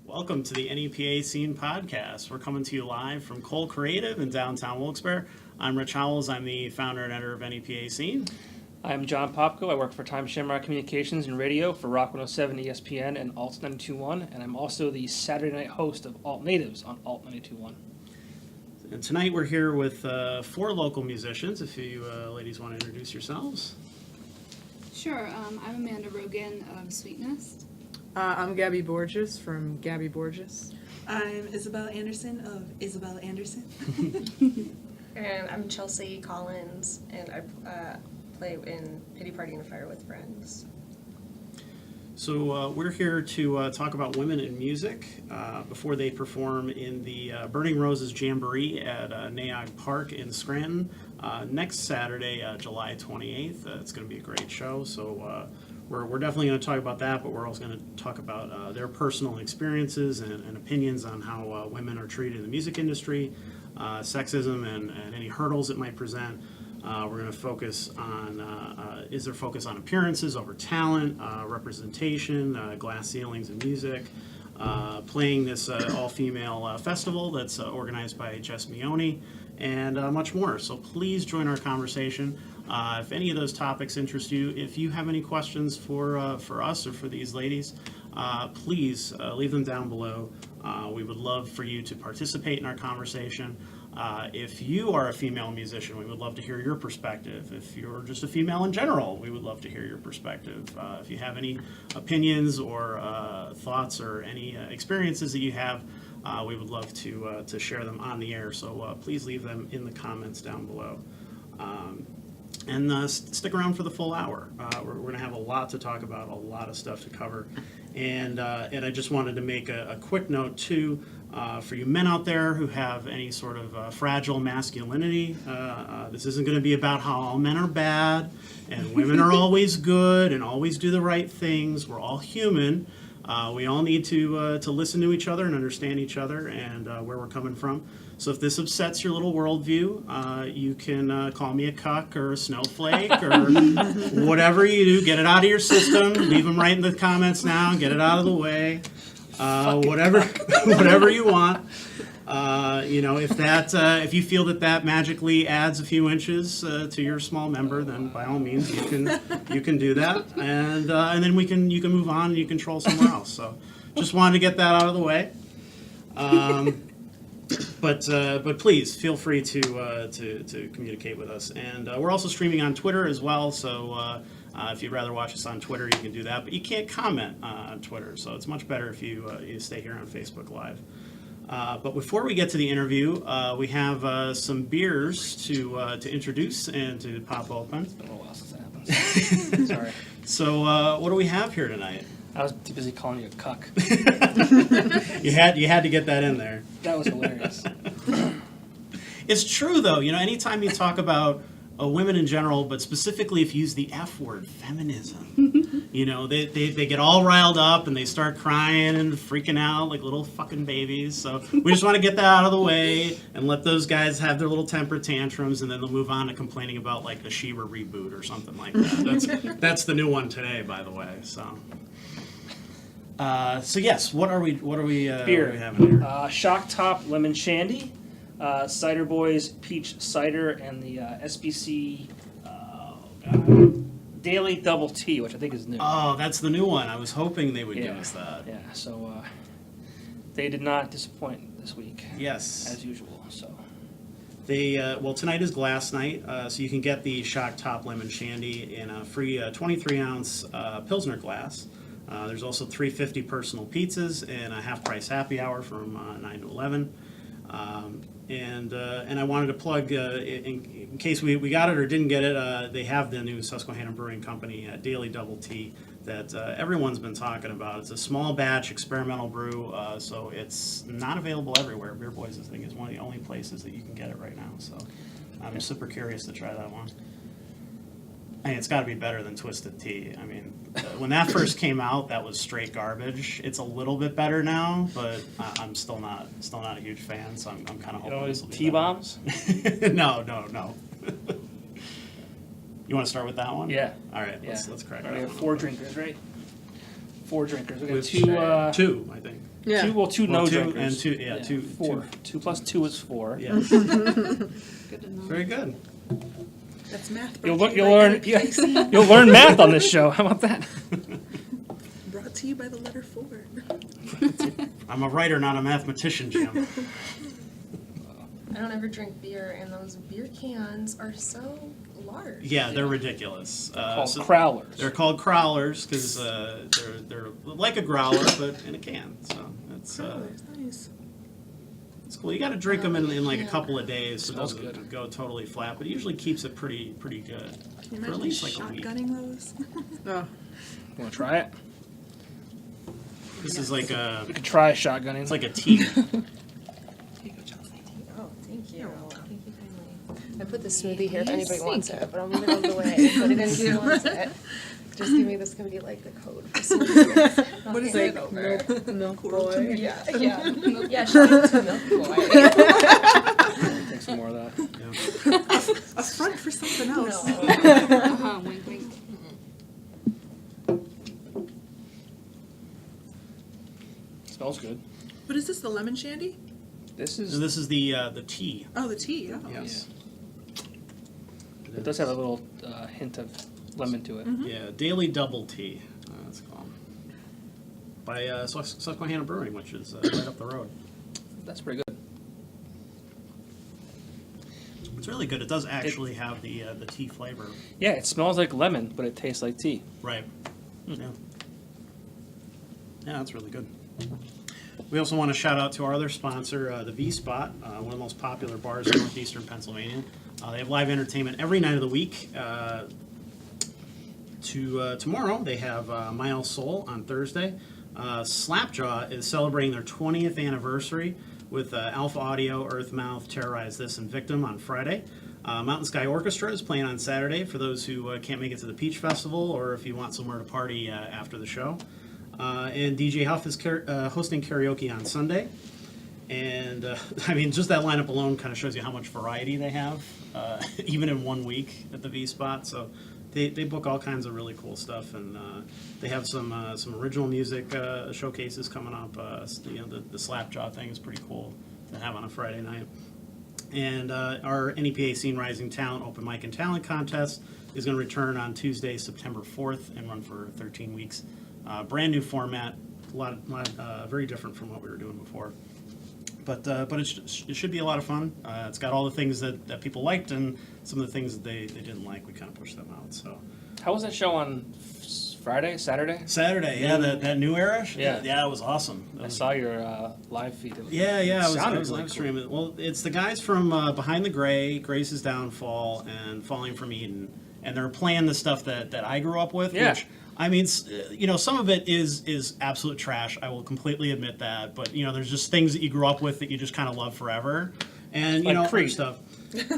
Welcome to the NEPA Scene Podcast. We're coming to you live from Cole Creative in downtown Wilkes-Barre. I'm Rich Howells. I'm the founder and editor of NEPA Scene. I'm John Popko. I work for Time Shamrock Communications and Radio for Rock 107 ESPN and Alt 92.1, and I'm also the Saturday night host of Alt Natives on Alt 92.1. And tonight we're here with 4 local musicians. If you ladies want to introduce yourselves. Sure. I'm Amanda Rogan of Sweetnest. I'm Gabby Borges from Gabby Borges. I'm Isabel Anderson of Isabel Anderson. And I'm Chelsea Collins, and I play in Pity Party and Fire with Friends. So we're here to talk about women in music before they perform in the Burning Roses Jamboree at Nay Aug Park in Scranton next Saturday, July 28th. It's going to be a great show, so we're definitely going to talk about that, but we're also going to talk about their personal experiences and opinions on how women are treated in the music industry, sexism, and any hurdles it might present. We're going to focus on, is there focus on appearances over talent, representation, glass ceilings in music, playing this all-female festival that's organized by Jess Mione, and much more. So please join our conversation. If any of those topics interest you, if you have any questions for us or for these ladies, please leave them down below. We would love for you to participate in our conversation. If you are a female musician, we would love to hear your perspective. If you're just a female in general, we would love to hear your perspective. If you have any opinions or thoughts or any experiences that you have, we would love to share them on the air. So please leave them in the comments down below. And stick around for the full hour. We're going to have a lot to talk about, a lot of stuff to cover. And I just wanted to make a quick note, too, for you men out there who have any sort of fragile masculinity. This isn't going to be about how all men are bad and women are always good and always do the right things. We're all human. We all need to listen to each other and understand each other and where we're coming from. So if this upsets your little worldview, you can call me a cuck or a snowflake or whatever you do. Get it out of your system. Leave them right in the comments now. Get it out of the way. Whatever you want. If you feel that magically adds a few inches to your small member, then by all means you can do that, and then you can move on and you can troll somewhere else. So just wanted to get that out of the way. But please feel free to communicate with us, and we're also streaming on Twitter as well. So if you'd rather watch us on Twitter, you can do that, but you can't comment on Twitter. So it's much better if you stay here on Facebook Live. But before we get to the interview, we have some beers to introduce and to pop open. It's been a while since that happened. Sorry. So what do we have here tonight? I was too busy calling you a cuck. You had to get that in there. That was hilarious. It's true, though. Anytime you talk about women in general, but specifically if you use the F word, feminism, they get all riled up and they start crying and freaking out like little fucking babies. So we just want to get that out of the way and let those guys have their little temper tantrums, and then they'll move on to complaining about like the She-Ra reboot or something like that. That's the new one today, by the way. So yes, what are we Beer. What are we having here? Shock Top Lemon Shandy, Cider Boys Peach Cider, and the SBC Daily Double T, which I think is new. Oh, that's the new one. I was hoping they would give us that. Yeah, so they did not disappoint this week. Yes. As usual, so. Tonight is glass night, so you can get the Shock Top Lemon Shandy in a free 23-ounce Pilsner glass. There's also $3.50 personal pizzas and a half-price happy hour from 9 to 11. And I wanted to plug, in case we got it or didn't get it, they have the new Susquehanna Brewing Company Daily Double T that everyone's been talking about. It's a small batch experimental brew, so it's not available everywhere. Beer Boys, I think, is one of the only places that you can get it right now. So I'm super curious to try that one. I mean, it's got to be better than Twisted Tea. I mean, when that first came out, that was straight garbage. It's a little bit better now, but I'm still not a huge fan. So I'm kind of hoping this will be T-bombs? No. You want to start with that one? Yeah. All right. Let's crack it. We have 4 drinkers, right? 4 drinkers. We We got have 2. two, I think. Yeah. Two no two drinkers. and two, yeah, two, four. 2 plus 2 is 4. Yes, Good to know. very good. That's math. You'll, Brought to you you'll by learn. NEPA You'll learn math on this show. How about that? Brought to you by the letter 4. I'm a writer, not a mathematician, Jim. I don't ever drink beer, and those beer cans are so large. Yeah, they're ridiculous. Called So crowlers. they're called crowlers because they're like a growler, but in a can. So it's Nice. it's cool. You got to drink them in like a couple of days so it Smells doesn't good. go totally flat, but it usually keeps it pretty good Can you for at imagine least like a week. shotgunning those? Oh, Want to try it? This is like a We could try shotgunning. it's like a tea. Here you go, Chelsea. Oh, thank you. You're welcome. Thank you kindly. I put the smoothie here if anybody Yes, wants thank it, but I'm gonna go away and put it in if you want it. Just give me, this can be like the code for smoothie. What is it it? over? milk Coral to boy. me. Yeah, yeah. Yeah, shout out to Milk Boy. Take some more of that. Yeah. A front for something else. Uh-huh, wink, wink. Smells good. What is this, the lemon shandy? This So is. this is the tea. Oh, the tea. Oh. Yes. It does have a little hint of lemon to it. Yeah, Daily Double Tea. That's called by Susquehanna Brewing, which is right up the road. That's pretty good. It's really good. It does actually have the tea flavor. Yeah, it smells like lemon, but it tastes like tea. Right. Yeah. Yeah, that's really good. We also want to shout out to our other sponsor, the V Spot, one of the most popular bars in northeastern Pennsylvania. They have live entertainment every night of the week. Tomorrow, they have Mile Soul on Thursday. Slapjaw is celebrating their 20th anniversary with Alpha Audio, Earthmouth, Terrorize This, and Victim on Friday. Mountain Sky Orchestra is playing on Saturday for those who can't make it to the Peach Festival or if you want somewhere to party after the show. And DJ Huff is hosting karaoke on Sunday. And, I mean, just that lineup alone kind of shows you how much variety they have, even in 1 week at the V-Spot. So they book all kinds of really cool stuff. And they have some original music showcases coming up. The Slapjaw thing is pretty cool to have on a Friday night. And our NEPA Scene Rising Talent Open Mic and Talent Contest is going to return on Tuesday, September 4th, and run for 13 weeks. Brand new format, a lot very different from what we were doing before. But it should be a lot of fun. It's got all the things that people liked and some of the things that they didn't like. We kind of pushed them out. So How was that show on Friday, Saturday? Saturday, yeah, that new era. Yeah. it was awesome. I saw your live feed. Yeah, I Sounded was really live cool. streaming. Well, it's the guys from Behind the Gray, Grace's Downfall, and Falling from Eden, and they're playing the stuff that I grew up with. Yeah. Which, I mean, some of it is absolute trash. I will completely admit that. But there's just things that you grew up with that you just kind of love forever, and Like other Creed. stuff.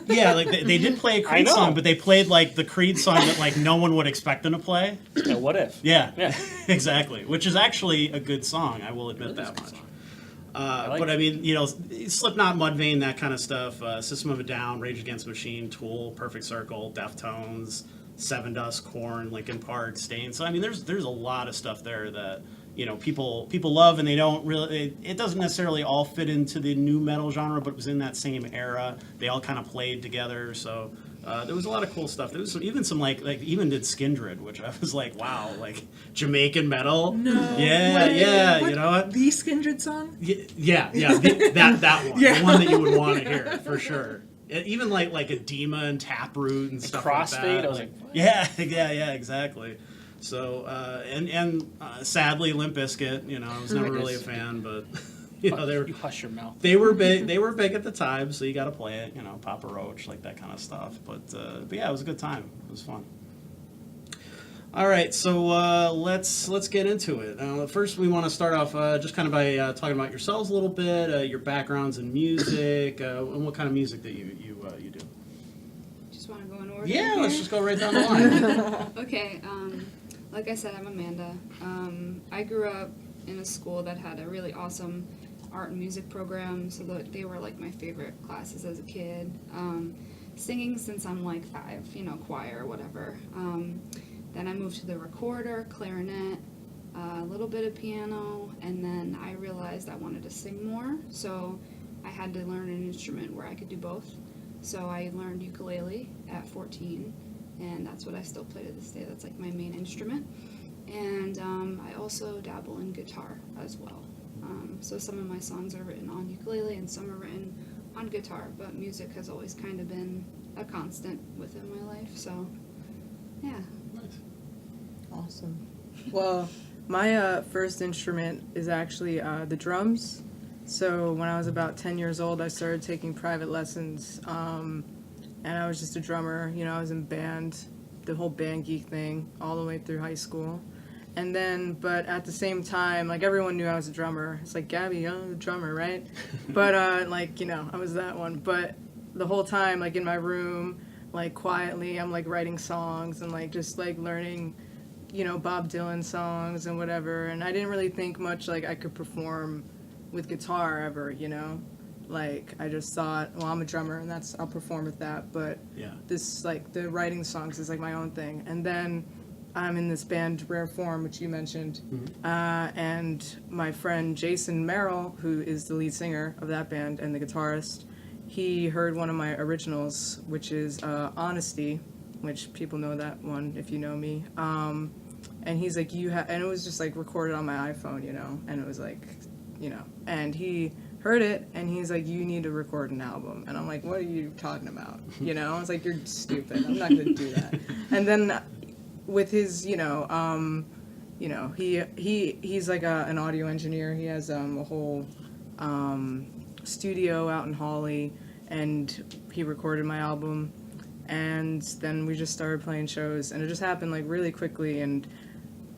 Yeah, like they did play a I Creed know. song, but they played like the Creed song that like no one would expect them to play. Yeah, what if? Yeah, Yeah. exactly. Which is actually a good song. I will admit It is a that good much. song. like But it. I mean, Slipknot, Mudvayne, that kind of stuff. System of a Down, Rage Against the Machine, Tool, Perfect Circle, Deftones, Seven Dust, Korn, Linkin Park, Stain. So I mean, there's a lot of stuff there that people love, and they don't really. It doesn't necessarily all fit into the new metal genre, but it was in that same era. They all kind of played together. So there was a lot of cool stuff. There was some like even did Skindred, which I was like, wow, like Jamaican metal. No Yeah, way. yeah. What, You know what? The Skindred song? Yeah, that one, Yeah. the one that you would want to hear for sure. Even like Edema and Taproot and stuff Crossfade, like that. I was like, what? yeah, exactly. So and sadly, Limp Bizkit. I was never really a fan, but they were You hush your mouth. they were big. They were big at the time, so you got to play it. Papa Roach, like that kind of stuff. But yeah, it was a good time. It was fun. All right, so let's get into it. First, we want to start off just kind of by talking about yourselves a little bit, your backgrounds in music, and what kind of music that you do. Just want to go in order. Yeah, here? let's just go right down the line. Okay, like I said, I'm Amanda. I grew up in a school that had a really awesome art and music program, so they were like my favorite classes as a kid. Singing since I'm like 5, choir or whatever. Then I moved to the recorder, clarinet, a little bit of piano, and then I realized realized I wanted to sing more, so I had to learn an instrument where I could do both. So I learned ukulele at 14, and that's what I still play to this day. That's like my main instrument. And I also dabble in guitar as well. So some of my songs are written on ukulele and some are written on guitar, but music has always kind of been a constant within my life, so yeah. Nice. Awesome. Well, my first instrument is actually the drums. So when I was about 10 years old, I started taking private lessons, and I was just a drummer. You know, I was in band, the whole band geek thing, all the way through high school. And then, but at the same time, like, everyone knew I was a drummer. It's like, Gabby, you're the drummer, right? But, like, you know, I was that one. But the whole time, like, in my room, like, quietly, I'm, like, writing songs and, like, just, like, learning, you know, Bob Dylan songs and whatever. And I didn't really think much, like, I could perform with guitar ever, you know? Like, I just thought, well, I'm a drummer, and I'll perform with that. But Yeah. this, like, the writing songs is, like, my own thing. And then I'm in this band, Rare Form, which you mentioned, and my friend Jason Merrill, who is the lead singer of that band and the guitarist, he heard one of my originals, which is Honesty, which people know that one if you know me, and he's like, and it was just like recorded on my iPhone, you know, and it was like, you know, and he heard it, and he's like, you need to record an album, and I'm like, what are you talking about, you know? I was like, you're stupid, I'm not gonna do that. And then with his, he's like an audio engineer. He has a whole studio out in Hawley, and he recorded my album. And then we just started playing shows, and it just happened like really quickly. And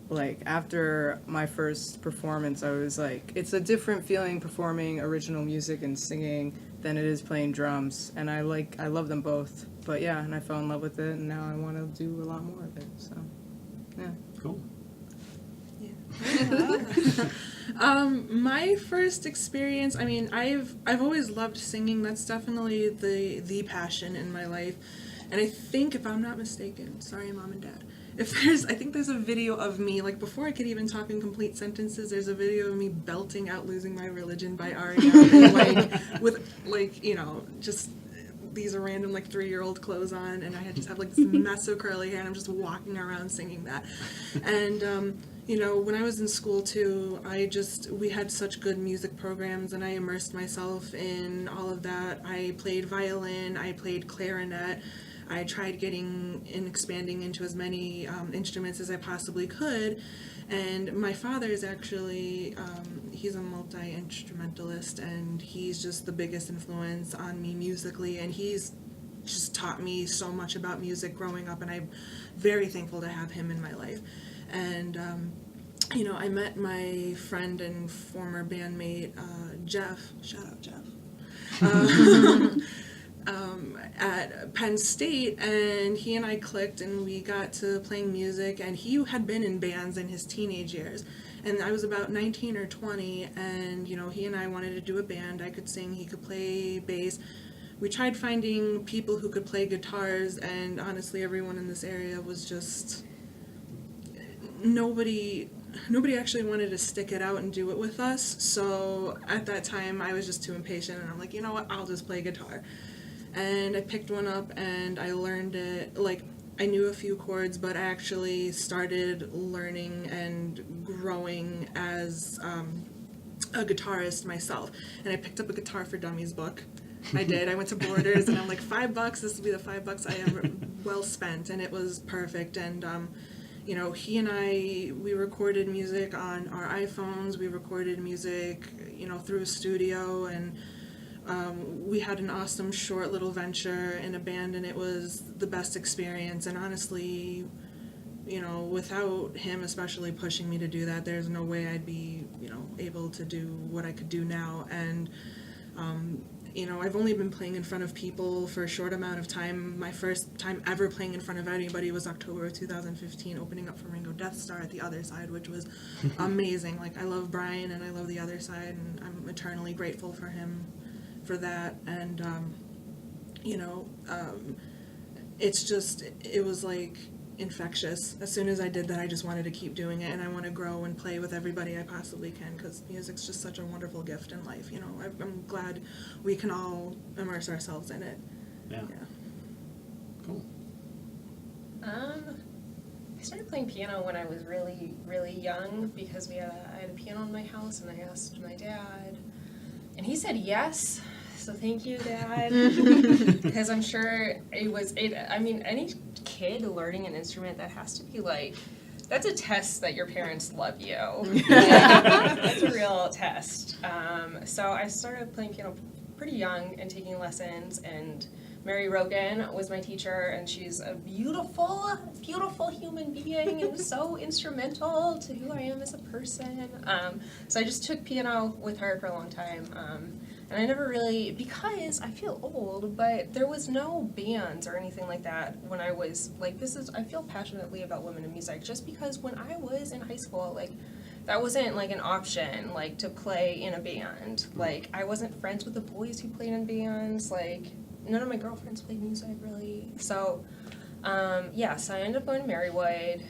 like after my first performance, I was like, it's a different feeling performing original music and singing than it is playing drums. And I love them both. But yeah, and I fell in love with it, and now I want to do a lot more of it. So, yeah. Cool. My first experience, I mean, I've always loved singing. That's definitely the passion in my life. And I think, if I'm not mistaken, sorry, Mom and Dad, I think there's a video of me, like, before I could even talk in complete sentences, there's a video of me belting out Losing My Religion by R.E.M. like, with, like, you know, just these are random, like, 3-year-old clothes on, and I just have, like, this mess of curly hair, and I'm just walking around singing that. And, you know, when I was in school, too, we had such good music programs, and I immersed myself in all of that. I played violin, I played clarinet, I tried getting and expanding into as many instruments as I possibly could. And my father is actually, he's a multi-instrumentalist, and he's just the biggest influence on me musically, and he's just taught me so much about music growing up, and I'm very thankful to have him in my life. And, you know, I met my friend and former bandmate, Jeff, shout out Jeff, at Penn State, and he and I clicked, and we got to playing music, and he had been in bands in his teenage years, and I was about 19 or 20, and, you know, he and I wanted to do a band. I could sing, he could play bass. We tried finding people who could play guitars, and honestly, everyone in this area was just, nobody actually wanted to stick it out and do it with us. So at that time, I was just too impatient, and I'm like, you know what, I'll just play guitar. And I picked one up, and I learned it. Like, I knew a few chords, but I actually started learning and growing as a guitarist myself. And I picked up a Guitar for Dummies book. I did. I went to Borders, and I'm like, $5, this will be the $5 I ever well spent, and it was perfect. And you know, he and I, we recorded music on our iPhones, we recorded music, you know, through a studio, and we had an awesome short little venture in a band, and it was the best experience. And honestly, you know, without him especially pushing me to do that, there's no way I'd be, you know, able to do what I could do now. And you know, I've only been playing in front of people for a short amount of time. My first time ever playing in front of anybody was October of 2015, opening up for Ringo Death Star at the Other Side, which was amazing. Like, I love Brian, and I love the Other Side, and I'm eternally grateful for him for that. And you know, it's just, it was like, infectious. As soon as I did that, I just wanted to keep doing it, and I want to grow and play with everybody I possibly can, because music's just such a wonderful gift in life, you know. I'm glad we can all immerse ourselves in it. Yeah. Cool. I started playing piano when I was really, really young, because I had a piano in my house, and I asked my dad, and he said yes. So thank you, Dad, because I'm sure I mean, any kid learning an instrument, that has to be like, that's a test that your parents love you. That's a real test. So I started playing piano pretty young and taking lessons, and Mary Rogan was my teacher, and she's a beautiful, beautiful human being and so instrumental to who I am as a person. So I just took piano with her for a long time. And I never really, because I feel old, but there was no bands or anything like that when I was, like, I feel passionately about women in music, just because when I was in high school, like, that wasn't, like, an option, like, to play in a band. Like, I wasn't friends with the boys who played in bands, like, none of my girlfriends played music, really. So, so I ended up going to Marywood,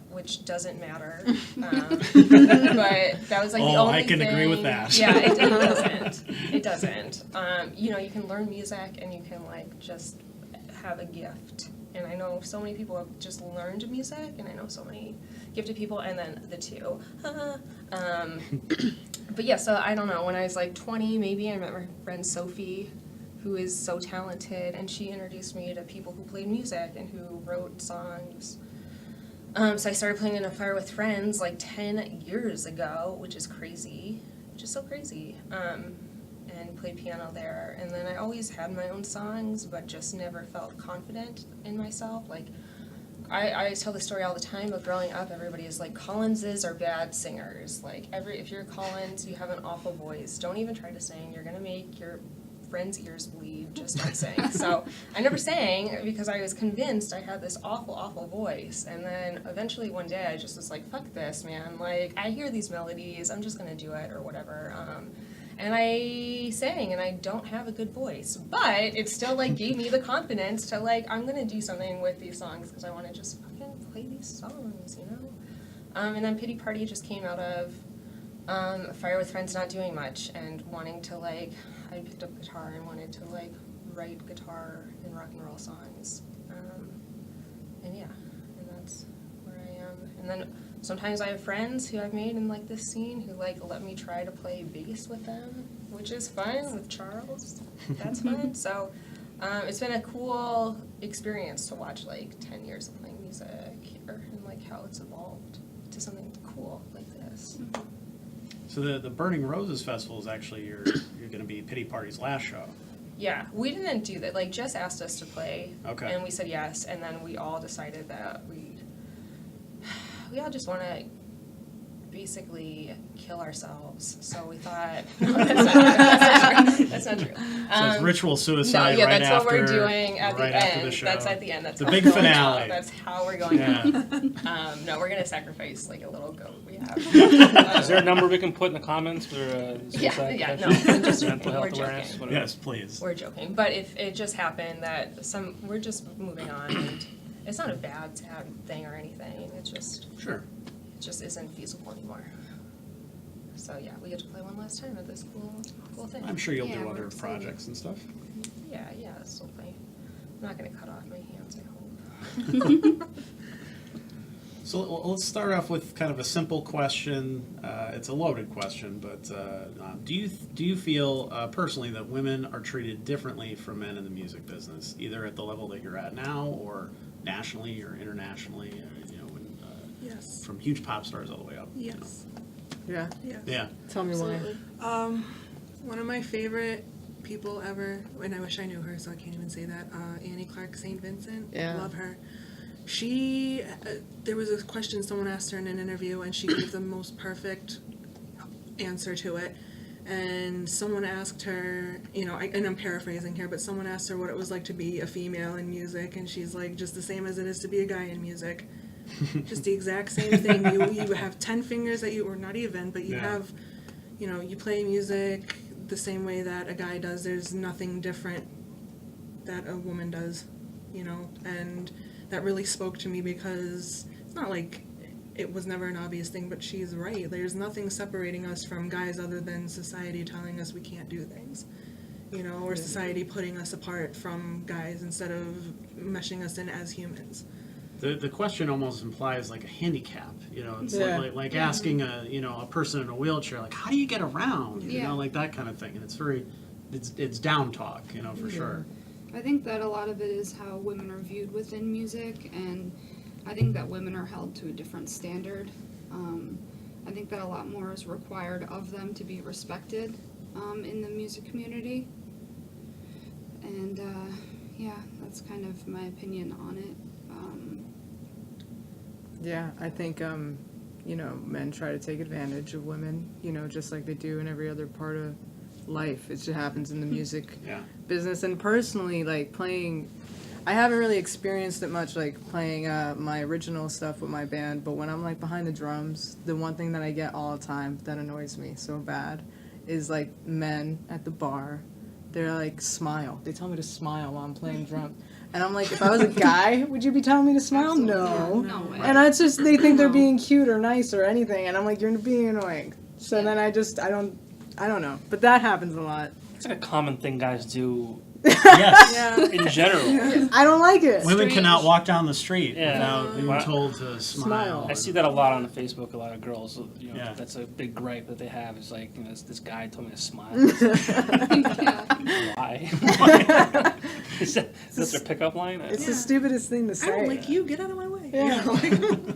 which doesn't matter. But that was like the only thing. I can agree with that. Yeah, it doesn't. It doesn't. You know, you can learn music and you can like just have a gift. And I know so many people have just learned music, and I know so many gifted people, and then the two. But yeah, so I don't know. When I was like 20, maybe, I met my friend Sophie, who is so talented, and she introduced me to people who played music and who wrote songs. So I started playing in a fire with friends like 10 years ago, which is crazy, which is so crazy, and played piano there. And then I always had my own songs, but just never felt confident in myself. Like, I tell the story all the time, but growing up, everybody is like, Collinses are bad singers. Like, if you're Collins, you have an awful voice. Don't even try to sing. You're going to make your friends' ears bleed. Just don't sing. So I never sang because I was convinced I had this awful, awful voice. And then eventually one day I just was like, fuck this, man. Like, I hear these melodies. I'm just going to do it or whatever. And I sang, and I don't have a good voice. But it still, like, gave me the confidence to, like, I'm going to do something with these songs because I want to just fucking play these songs, you know? And then Pity Party just came out of Fire with Friends not doing much and wanting to, like, I picked up guitar and wanted to, like, write guitar and rock and roll songs. And yeah, and that's where I am. And then sometimes I have friends who I've made in, like, this scene who, like, let me try to play bass with them, which is fun, with Charles. That's fun. So it's been a cool experience to watch, like, 10 years of playing music here and, like, how it's evolved to something cool like this. So the Burning Roses Festival is actually you're going to be Pity Party's last show. Yeah, we didn't do that. Like, Jess asked us to play, Okay. and we said yes, and then we all decided that we all just want to basically kill ourselves. So we thought, no, that's not true. So it's ritual suicide right that's after. what we're doing at right the after end. The show. That's at the end. That's the how big we're going finale. out. That's how we're going Yeah. out. No, we're gonna sacrifice like a little goat we have. Is there a number we can put in the comments for suicide Yeah, no, prevention? just mental we're health awareness? joking. Whatever. Yes, please. We're joking, but if it just happened that we're just moving on, and it's not a bad, sad thing or anything. It's just Sure. it just isn't feasible anymore. So yeah, we get to play one last time at this cool thing. I'm sure you'll Yeah, do we're other excited. projects and stuff. Yeah, still play. I'm not gonna cut off my hands, I hope. So let's start off with kind of a simple question. It's a loaded question, but do you feel personally that women are treated differently from men in the music business, either at the level that you're at now, or nationally or internationally? Yes. From huge pop stars all the way up. Yes. Yeah. Yes. Yeah. Tell me why. Absolutely. One of my favorite people ever, and I wish I knew her, so I can't even say that, Annie Clark St. Vincent. Yeah. Love her. She, there was a question someone asked her in an interview, and she gave the most perfect answer to it. And someone asked her, and I'm paraphrasing here, but someone asked her what it was like to be a female in music, and she's like, just the same as it is to be a guy in music. Just the exact same thing. You have 10 fingers that or not even, but you have, you play music the same way that a guy does. There's nothing different that a woman does, and that really spoke to me, because it's not like it was never an obvious thing, but she's right. There's nothing separating us from guys other than society telling us we can't do things, you know, or society putting us apart from guys instead of meshing us in as humans. The question almost implies like a handicap, you know. It's Yeah. like asking a person in a wheelchair, like, how do you get around, you Yeah. know, like that kind of thing. And it's down talk, you know, for sure. I think that a lot of it is how women are viewed within music, and I think that women are held to a different standard. I think that a lot more is required of them to be respected in the music community. And yeah, that's kind of my opinion on it. Yeah, I think, you know, men try to take advantage of women, you know, just like they do in every other part of life. It just happens in the music Yeah. business. And personally, like playing, I haven't really experienced it much, like playing my original stuff with my band, but when I'm like behind the drums, the one thing that I get all the time that annoys me so bad is like men at the bar. They're like, smile. They tell me to smile while I'm playing drums. And I'm like, if I was a guy, would you be telling me to smile? No. No way. And it's just, they think they're being cute or nice or anything. And I'm like, you're being annoying. So then I don't know. But that happens a lot. It's like a common thing guys do Yes. Yeah. in general. I don't like it. Women Strange. cannot walk down the street Yeah. without being Wow. told to smile. I see that a lot on Facebook. A lot of girls, you know, Yeah. that's a big gripe that they have. It's like, you know, this guy told me to smile. Yeah. Why? Is that their pickup line? It's the stupidest thing to I say. don't like you, get out of my way. Yeah. You know, like,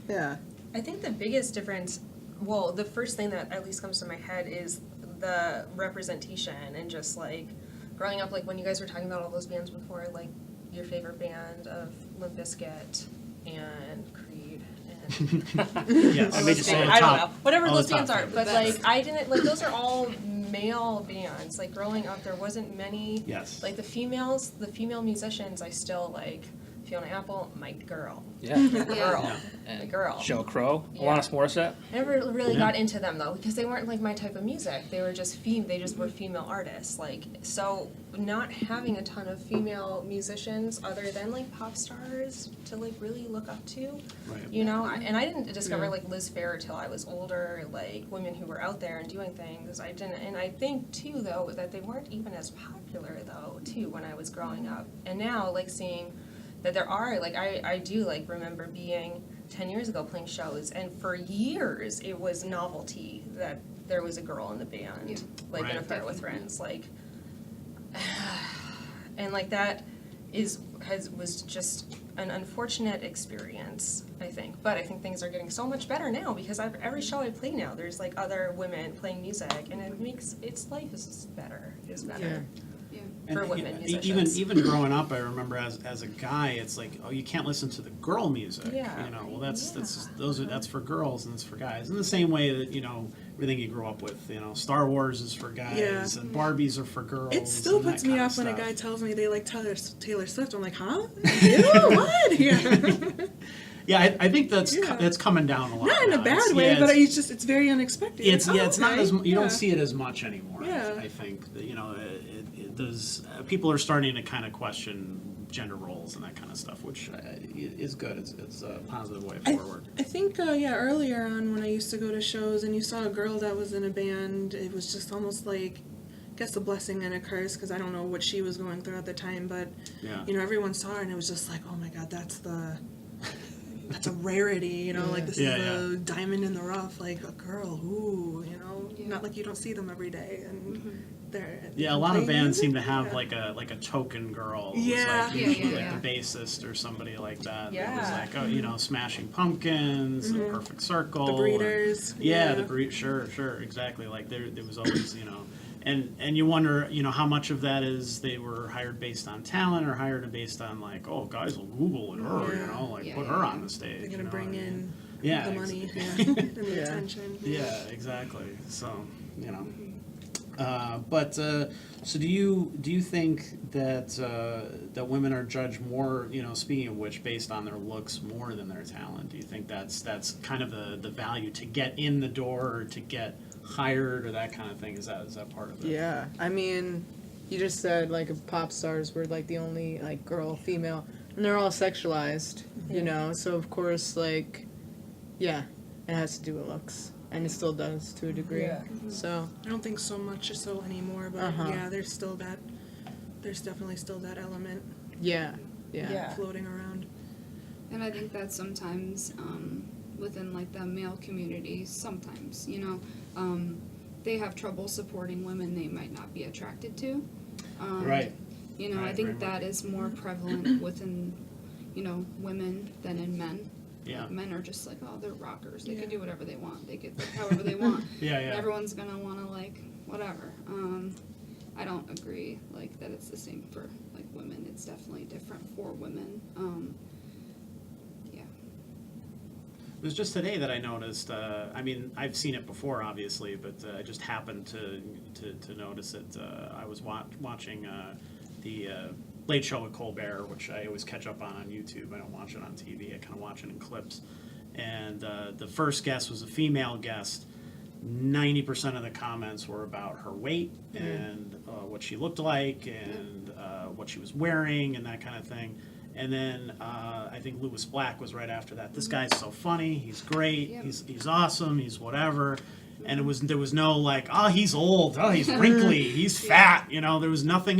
Yeah. I think the biggest difference, well, the first thing that at least comes to my head is the representation, and just like growing up, like when you guys were talking about all those bands before, like your favorite band of Limp Bizkit and Creed and Yes. I made you say it. I don't know, whatever all those the top bands are, favorites. but like I didn't, like those are all male bands. Like growing up, there wasn't many. Yes. Like the female musicians, I still like. Fiona Apple, my girl. Yeah. Girl. Yeah. My And girl. Sheryl Crow, Yeah. Alanis Morissette. I never really Yeah. got into them though, because they weren't like my type of music. They were just they just were female artists. Like, so not having a ton of female musicians other than like pop stars to like really look up to, Right. you know. And I didn't discover Yeah. like Liz Phair till I was older. Like women who were out there and doing things. I didn't, and I think too though that they weren't even as popular though too when I was growing up. And now like seeing that there are, like, I do, like, remember being 10 years ago playing shows, and for years it was novelty that there was a girl in the band, Yeah. like, in a Right. pair with friends, like, and, like, that was just an unfortunate experience, I think, but I think things are getting so much better now, because every show I play now, there's, like, other women playing music, and it makes, life is better, Yeah. for And women even musicians. growing up, I remember as a guy, it's like, oh, you can't listen to the girl music. Yeah. You know, well that's Yeah. that's for girls and it's for guys. In the same way that, you know, everything you grow up with, you know, Star Wars is for guys Yeah. and Barbies are for girls. it still and that puts me kind of off when a stuff. guy tells me they like Taylor Swift. I'm like, huh? You? What? Yeah. Yeah, I think that's Yeah. that's coming down a lot. Not in a now. bad It's- way, yeah, but it's- it's very unexpected. It's Like, it's not okay, as you yeah. don't see it as much anymore. Yeah. I think that, you know, does people are starting to kind of question gender roles and that kind of stuff, which is good. It's a positive way forward. I think, earlier on when I used to go to shows and you saw a girl that was in a band, it was just almost like, I guess a blessing and a curse, because I don't know what she was going through at the time, but, Yeah. you know, everyone saw her and it was just like, oh my god, that's a rarity, you know, like this Yeah, is a diamond in the rough, like a girl, ooh, you know, Yeah. not like you don't see them every day, and they're Yeah, a lot of playing bands seem to music, have yeah. like a token girl. Who's Yeah. like Yeah, usually yeah, like the yeah. bassist or somebody like that. It was Yeah. like, oh, you know, Smashing Pumpkins, and Perfect Circle, The and- Breeders, yeah, yeah. the breed. Sure, exactly. Like there was always, you know, and you wonder, you know, how much of that is they were hired based on talent or hired based on like, oh, guys will Google it, her, you Yeah. know, like Yeah, put yeah, her yeah. on the stage. They're you gonna know bring what I mean? in Yeah, the ex- money, and the Yeah. attention. Yeah, exactly. So, you know, but so do you think that that women are judged more, you know, speaking of which, based on their looks more than their talent? Do you think that's kind of the value to get in the door or to get hired or that kind of thing? Is that part of it? Yeah, I mean, you just said like if pop stars were like the only like girl, female. And they're all sexualized, you Yeah. know, so of course, like, yeah, it has to do with looks. And it still does to a degree. Yeah. So, I don't think so much so anymore, but Uh-huh. yeah, there's definitely still that element yeah. Yeah. floating around. And I think that sometimes within like the male community, sometimes, you know, they have trouble supporting women they might not be attracted to. Right. You know, I Right, think very that is more prevalent within, you know, women than in men. Yeah. Men are just like, oh, they're rockers. They Yeah. can do whatever they want. They could like however they want. Yeah, And yeah. everyone's gonna want to like whatever. I don't agree like that it's the same for like women. It's definitely different for women. Yeah. It was just today that I noticed. I mean, I've seen it before, obviously, but I just happened to notice it. I was watching the Late Show with Colbert, which I always catch up on YouTube. I don't watch it on TV. I kind of watch it in clips. And the first guest was a female guest. 90% of the comments were about her weight and what she looked like and what she was wearing and that kind of thing. And then I think Lewis Black was right after that. This guy's so funny. He's great. Yep. He's awesome. He's whatever. And there was no like, oh, he's old. Oh, he's wrinkly. He's fat. You know, there was nothing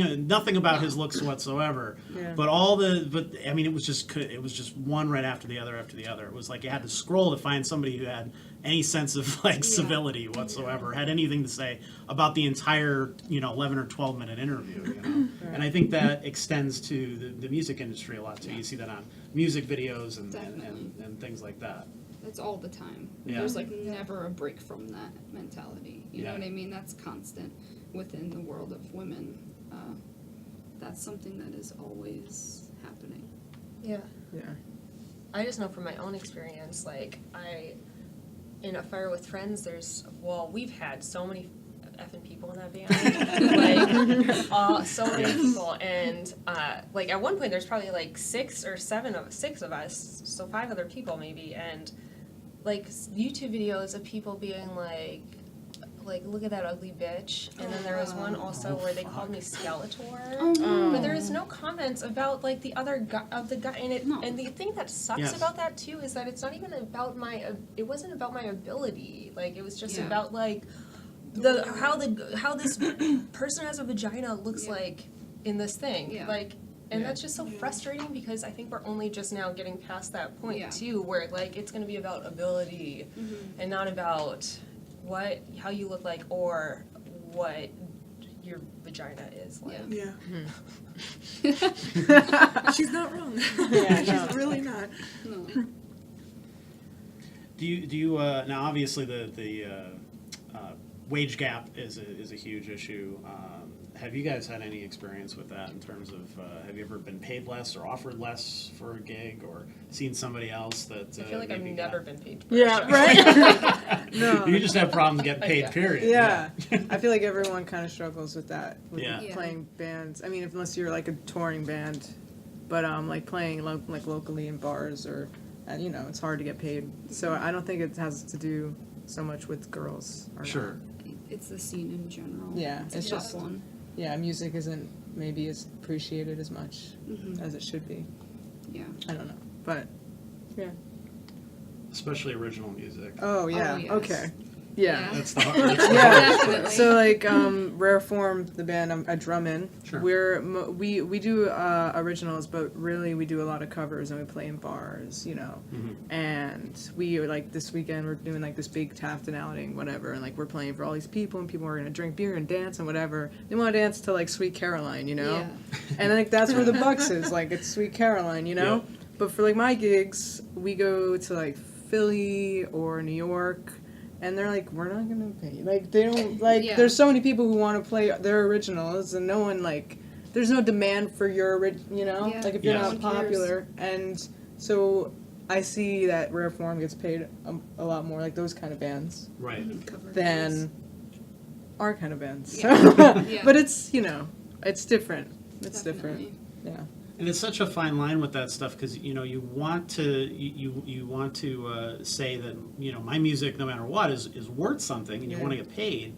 about his looks whatsoever. Yeah. But I mean, it was just one right after the other after the other. It was like you had to scroll to find somebody who had any sense of like civility whatsoever, had anything to say about the entire 11 or 12 minute interview. You know, and I think that extends to the music industry a lot too. You see that on music videos and things like that. That's all the time. Yeah. There's like never a break from that mentality. You know Yeah. what I mean? That's constant within the world of women. That's something that is always happening. Yeah. Yeah. I just know from my own experience, like, in A Fire with Friends, we've had so many effing people in that band. Like, so many people. And, like, at one point, there's probably, like, six of us, so 5 other people, maybe. And, like, YouTube videos of people being like, look at that ugly bitch. And then there was one also where they called me Skeletor. Oh, no. But there is no comments about like the other guy in it. No. And the thing that sucks Yes. about that too is that it's not even about it wasn't about my ability. Like it was just Yeah. about like how this person has a vagina looks Yeah. like in this thing. Yeah. Like and that's just so frustrating because I think we're only just now getting past that point Yeah. too, where like it's gonna be about ability and not about how you look like or what your vagina is like. Yeah. Yeah. She's not wrong. Yeah, no. She's really not. No. Do you now obviously the wage gap is a huge issue. Have you guys had any experience with that in terms of have you ever been paid less or offered less for a gig or seen somebody else that I feel like I've maybe never been paid for a Yeah, show. right? No. You just have problems getting paid, Yeah. period. Yeah. I feel like everyone kind of struggles with that, with Yeah. Yeah. playing bands. I mean, unless you're like a touring band, but like playing like locally in bars or, it's hard to get paid. So I don't think it has to do so much with girls. Or Sure. It's the scene in general. Yeah, It's it's a tough just- one. Yeah, music isn't maybe as appreciated as much as it should be. Yeah. I don't know, but yeah. Especially original music. Oh yeah. yes. Okay. Yeah. That's the hard. That's the Yeah. hardest part. Definitely. So like Rare Form, the band I drum in, Sure. we do originals, but really we do a lot of covers and we play in bars, And we like this weekend we're doing like this big Tafton outing, whatever, and like we're playing for all these people and people are gonna drink beer and dance and whatever. They want to dance to like Sweet Caroline, Yeah. And like that's where the bucks is, like it's Sweet Caroline, Yeah. But for like my gigs, we go to like Philly or New York. And they're like, we're not gonna pay you. Like they don't like. Yeah. There's so many people who want to play their originals, and no one like. There's no demand for your Yeah. like if you're Yes. not No one cares. popular. And so I see that Rare Form gets paid a lot more, like those kind of bands, Right. Cover than our kind of bands. Yeah. So, Yeah. but it's it's different. It's different. Definitely. Yeah. And it's such a fine line with that stuff because you want to say that my music no matter what is worth something and you Yeah. want to get paid,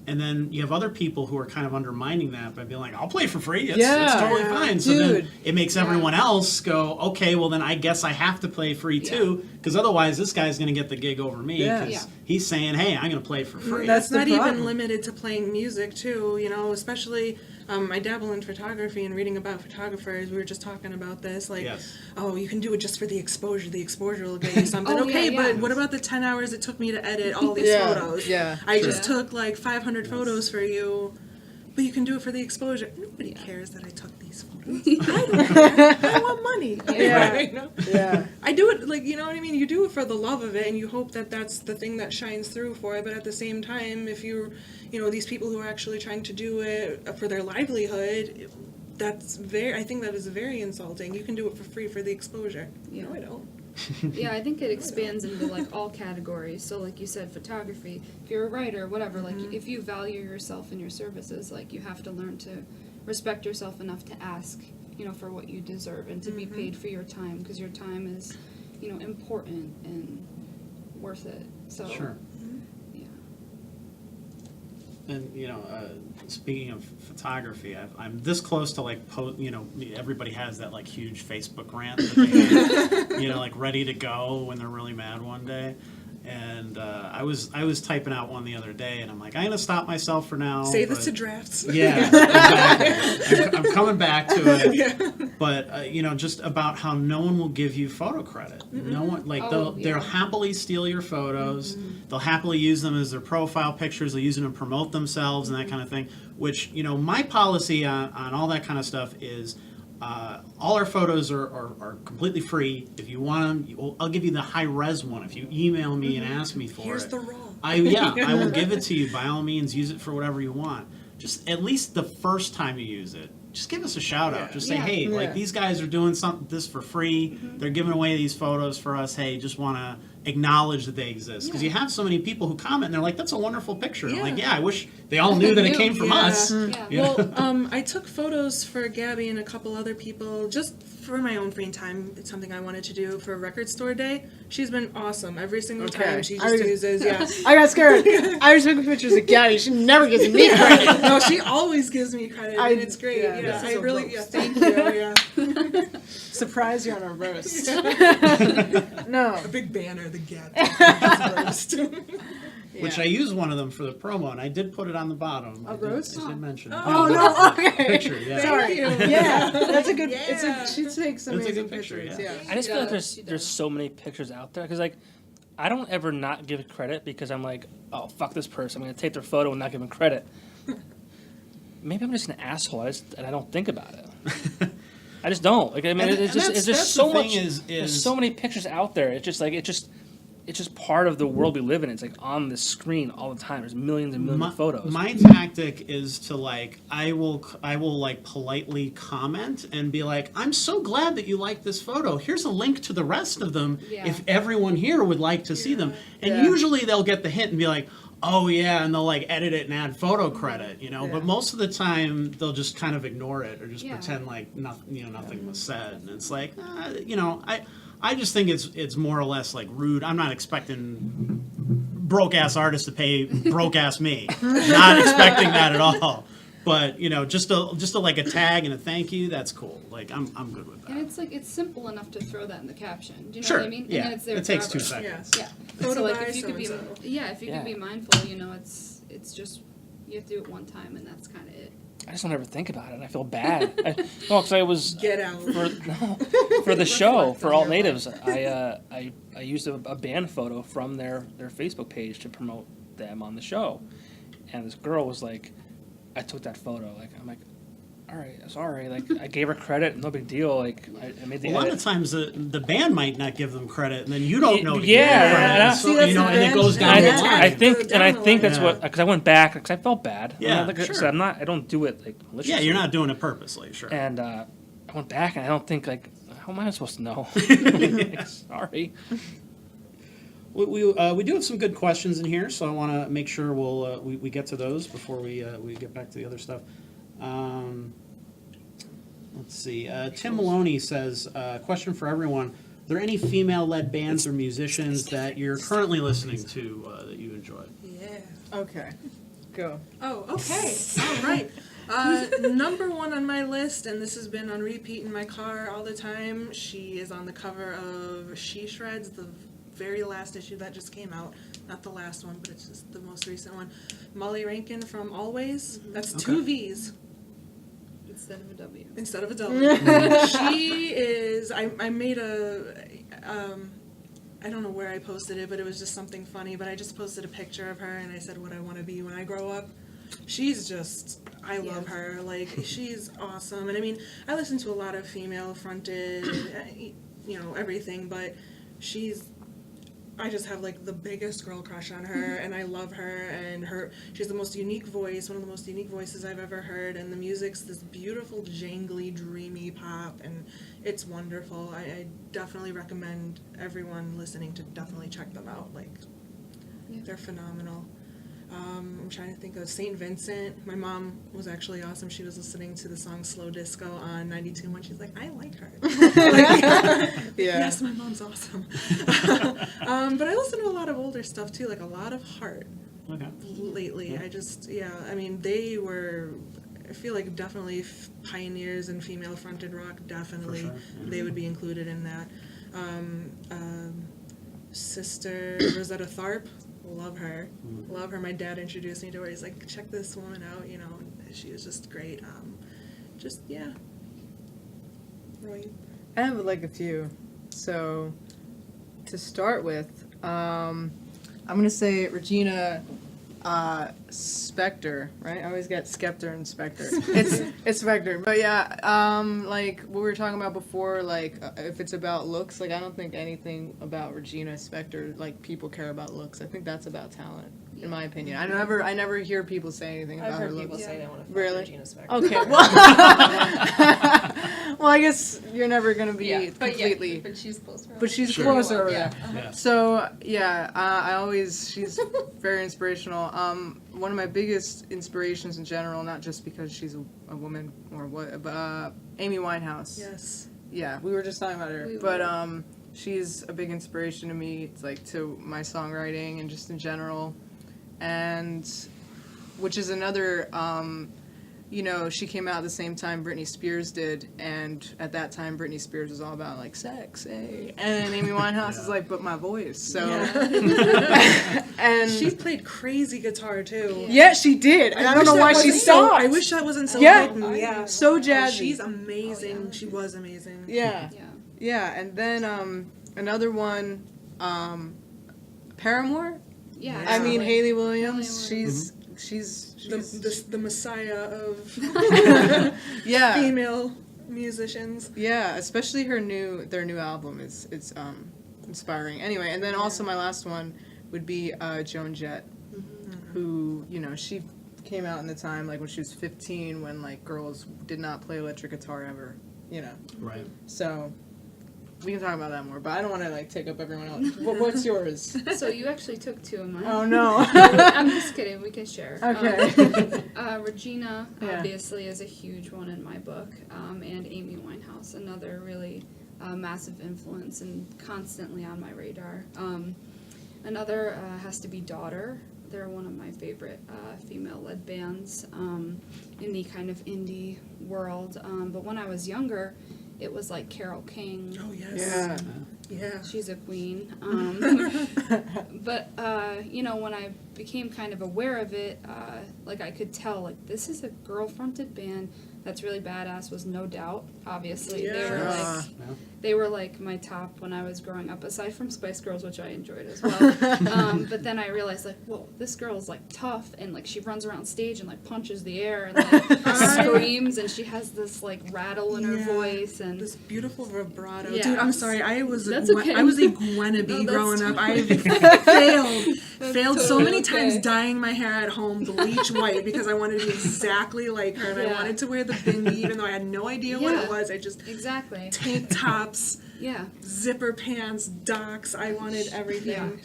And then you have other people who are kind of undermining that by being like, I'll play for free. It's Yeah. totally fine. So then Dude. it makes everyone else go, okay, well then I guess I have to play free too, because otherwise this guy's going to get the gig over me Yeah. because he's saying, hey, I'm going to play for free. That's It's the not problem. even limited to playing music too, you know, especially I dabble in photography and reading about photographers. We were just talking about this, like, Yes. oh, you can do it just for the exposure. The exposure will get you something. Oh, okay, yeah, yeah. but what about the 10 hours it took me to edit all these Yeah, photos? yeah, I true. just took like 500 photos for you, but you can do it for the exposure. Nobody cares that I took these photos. I don't care. I want money. Yeah. Right? No? Yeah. I do it, like, you know what I mean? You do it for the love of it, and you hope that that's the thing that shines through for it. But at the same time, if you're, you know, these people who are actually trying to do it for their livelihood, I think that is very insulting. You can do it for free for the exposure. Yeah. No, I don't. Yeah, I think it expands into like all categories. So like you said, photography, if you're a writer, whatever, like if you value yourself and your services, like you have to learn to respect yourself enough to ask, you know, for what you deserve and to be paid for your time, because your time is, you know, important and worth it. So Sure. yeah. And you know, speaking of photography, I'm this close to like you know, everybody has that like huge Facebook rant that they, you know, like ready to go when they're really mad one day. And I was typing out one the other day, and I'm like, I'm gonna stop myself for now. Save this but- to drafts. Yeah, exactly. I'm coming back to it, but you know, just about how no one will give you photo credit. No one, like Oh, they'll yeah. happily steal your photos. They'll happily use them as their profile pictures. They'll use them to promote themselves and that kind of thing. Which, you know, my policy on all that kind of stuff is. All our photos are completely free. If you want them, I'll give you the high-res one. If you email me and ask me for Here's it. the raw. I will give it to you by all means. Use it for whatever you want. Just at least the first time you use it, just give us a shout out. Yeah. Just say, Yeah. hey, Yeah. like these guys are doing this for free. They're giving away these photos for us. Hey, just want to acknowledge that they exist, because you have so many people who comment and they're like, that's a wonderful picture. I'm like, Yeah. yeah, I wish they all knew that it came from Yeah. us. Yeah. You know? Well, I took photos for Gabby and a couple other people just for my own free time. It's something I wanted to do for Record Store Day. She's been awesome every single Okay. time. She I just was- uses, yeah. I got scared. I was taking pictures of Gabby. She never gives me credit. No, she always gives me credit, and it's great. yeah, Yeah, this I is a really, roast. yeah, thank you. Yeah, Surprise you on a roast. No. a big banner, the Gabby roast. Which I used one of them for the promo, and I did put it on the bottom. A roast? I did mention it. Oh no. Okay. Picture, yeah. Sorry. you. Yeah, that's a good. Yeah. She takes amazing good picture, pictures. yeah. Yeah. I just feel like does, she there's does. so many pictures out there because like I don't ever not give credit because I'm like, oh fuck this person, I'm gonna take their photo and not give them credit. Maybe I'm just an asshole, and I don't think about it. I just don't. Like I mean, And it's just that's there's the so thing much. is- There's so many pictures out there. It's just like it's just part of the world we live in. It's like on the screen all the time. There's millions and millions of photos. My tactic is to like I will like politely comment and be like, I'm so glad that you like this photo. Here's a link to the rest of them Yeah. if everyone here would like to see them. And Yeah. usually they'll get the hint and be like, oh yeah, and they'll like edit it and add photo credit, you know. Yeah. But most of the time they'll just kind of ignore it or just Yeah. pretend like nothing was said. And it's like, you know, I just think it's more or less like rude. I'm not expecting broke ass artists to pay broke ass me. Not expecting that at all. But you know, just a like a tag and a thank you. That's cool. Like I'm good with And that. it's like it's simple enough to throw that in the caption. Do you know Sure. what I mean? Yeah. And then it's there It takes forever. 2 seconds. Yes. Yeah. Photo So like by if you could be so-and-so. if you Yeah. could be mindful, you know, it's just you have to do it one time and that's kind of it. I just don't ever think about it. I feel bad. Because I was Get out. for the show Reflect for on Alt your Natives. I used a band photo from their Facebook page to promote them on the show, and this girl was like, I took that photo. Like I'm like, all right, sorry. Like I gave her credit, no big deal. Like I made the A lot edit. of times the band might not give them credit, and then you don't know. To give Yeah, them credit. and I- So, See, that's you know, the and it band- goes down I, the Yeah. line. I think, and I think that's Yeah. what because I went back because I felt bad. Yeah, like, 'cause sure. I don't do it like maliciously. Yeah, you're not doing it purposely, sure. And I went back and I don't think like how am I supposed to know? Like, sorry. We do have some good questions in here, so I want to make sure we get to those before we get back to the other stuff. Let's see. Tim Maloney says, question for everyone. Are there any female-led bands or musicians that you're currently listening to that you enjoy? Yeah. Okay. Go. Oh, okay. All right. Number one on my list, and this has been on repeat in my car all the time. She is on the cover of She Shreds, the very last issue that just came out. Not the last one, but it's just the most recent one. Molly Rankin from Always. That's two V's. Instead of a W. Instead of a W. She is, I made I don't know where I posted it, but it was just something funny, but I just posted a picture of her and I said what I want to be when I grow up. She's just, I love her. Like, she's awesome. And I mean, I listen to a lot of female fronted, everything, but I just have like the biggest girl crush on her, and I love her, and she has the most unique voice, one of the most unique voices I've ever heard, and the music's this beautiful, jangly, dreamy pop, and it's wonderful. I definitely recommend everyone listening to definitely check them out. Like, they're phenomenal. I'm trying to think of St. Vincent. My mom was actually awesome. She was listening to the song Slow Disco on 92.1. She's like, I like her. Yes, my mom's awesome. But I listen to a lot of older stuff too, like a lot of Heart lately. Yeah. They were, I feel like, definitely pioneers in female-fronted rock, definitely. For sure. They would be included in that. Sister Rosetta Tharpe. Love her. Love her. My dad introduced me to her. He's like, check this woman out, and she was just great. Right. I have like a few. So, to start with, I'm gonna say Regina Spektor, right? I always get Skeptor and Spector. It's Spektor, but yeah, like what we were talking about before, like if it's about looks, like I don't think anything about Regina Spektor, like people care about looks. I think that's about talent, in my opinion. I never hear people say anything about her looks. I've heard people say they want to fuck Really? Regina Spektor. Okay, well, I guess you're never gonna be completely. But she's closer. But she's Sure. closer. Yeah. Yeah. So yeah, she's very inspirational. One of my biggest inspirations in general, not just because she's a woman or what, but Amy Winehouse. Yes. Yeah, we were just talking about her, We but were. she's a big inspiration to me. It's like to my songwriting and just in general, and which is another. She came out at the same time Britney Spears did, and at that time Britney Spears was all about like sex, and Amy Winehouse is like, but my voice. So, and She played crazy guitar too. yeah, she did, and I don't know why she stopped. I wish that wasn't so. Yeah. blatant. Yeah. So Oh, jazzy. she's amazing. Oh, yeah. She was amazing. Yeah, Yeah. yeah, and then another one, Paramore. Yeah. I mean absolutely. Hayley Williams. Williams. She's The messiah of yeah. female musicians. Yeah, especially their new album is inspiring. Anyway, and then also my last one would be Joan Jett, who she came out in the time like when she was 15, when like girls did not play electric guitar ever, Right. So we can talk about that more, but I don't want to like take up everyone else. What's yours? So you actually took two of mine. Oh no. I'm just kidding. We can share. Okay. Regina, Yeah. obviously, is a huge one in my book, and Amy Winehouse, another really massive influence and constantly on my radar. Another has to be Daughter. They're one of my favorite female-led bands in the kind of indie world. But when I was younger, it was like Carole King. Oh yes. Yeah. Yeah. She's a queen. But, when I became kind of aware of it, like I could tell, like, this is a girl-fronted band that's really badass, was No Doubt, obviously. Yeah. They were like my top when I was growing up, aside from Spice Girls, which I enjoyed as well. But then I realized, like, whoa, this girl is like tough, and like she runs around stage and like punches the air and like screams, and she has this like rattle in her voice and This beautiful vibrato. Yeah. Dude, I'm sorry. I was That's a okay. Gwennabe No, that's growing up. I totally- failed so totally many times okay. dyeing my hair at home bleach white because I wanted to be exactly like her, and I Yeah. wanted to wear the bindi even though I had no idea what Yeah. it was. I just exactly. tank tops, Yeah. zipper pants, docks. I wanted everything.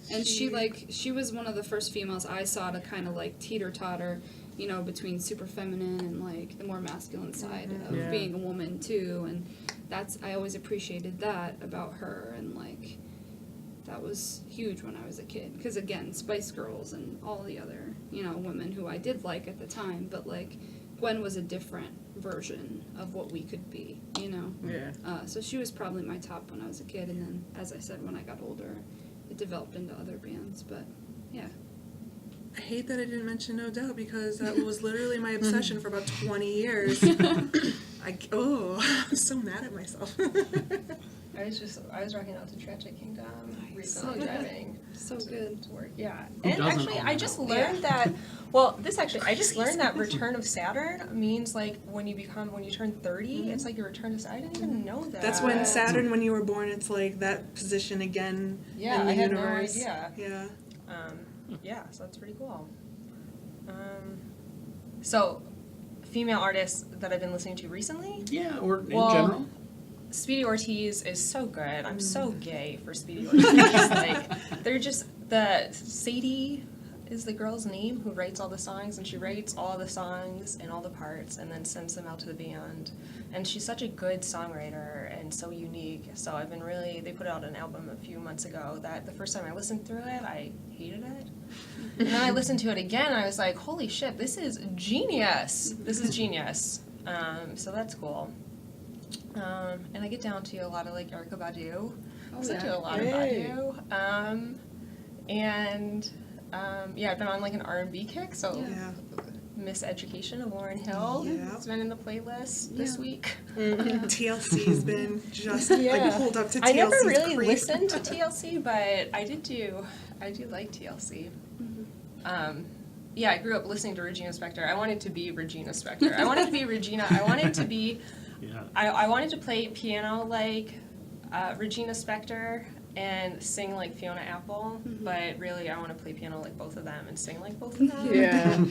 Yeah. And she was one of the first females I saw to kind of like teeter-totter, between super feminine and like the more masculine side of Yeah. being a woman too. And I always appreciated that about her, and like that was huge when I was a kid. Because again, Spice Girls and all the other women who I did like at the time, but like Gwen was a different version of what we could be, Yeah. So she was probably my top when I was a kid, and then, as I said, when I got older, it developed into other bands, but yeah. I hate that I didn't mention No Doubt because that was literally my obsession for about 20 years. I'm so mad at myself. I was rocking out to Tragic Kingdom recently So good. driving So good. to work. Yeah. Who And doesn't actually own I that? just learned that I just learned that Return of Saturn means like when you turn 30, it's like your return to I didn't even know that. That's when Saturn, when you were born, it's like that position again Yeah, in the I had no universe. idea. Yeah. Yeah, so that's pretty cool. So, female artists that I've been listening to recently, Yeah, or in Well, general. Speedy Ortiz is so good. I'm so gay for Speedy Ortiz. Like, they're just Sadie is the girl's name who writes all the songs, and she writes all the songs and all the parts and then sends them out to the band. And she's such a good songwriter and so unique. So I've been they put out an album a few months ago that the first time I listened through it, I hated it. And then I listened to it again, and I was like, holy shit, this is genius. This is genius. So that's cool. And I get down to a lot of like Erykah Badu. I listen to a lot of Badu. I've been on like an R&B kick, so Yeah. Miseducation of Lauryn Hill Yeah. has been in the playlist this week. TLC's been just Yeah. like pulled up to TLC's I never really creep. listened to TLC, but I do like TLC. I grew up listening to Regina Spektor. I wanted to be Regina Spektor. I wanted to be Regina. I wanted to be. Yeah. I wanted to play piano like Regina Spektor and sing like Fiona Apple, but really I want to play piano like both of them and sing like both of them. Yeah.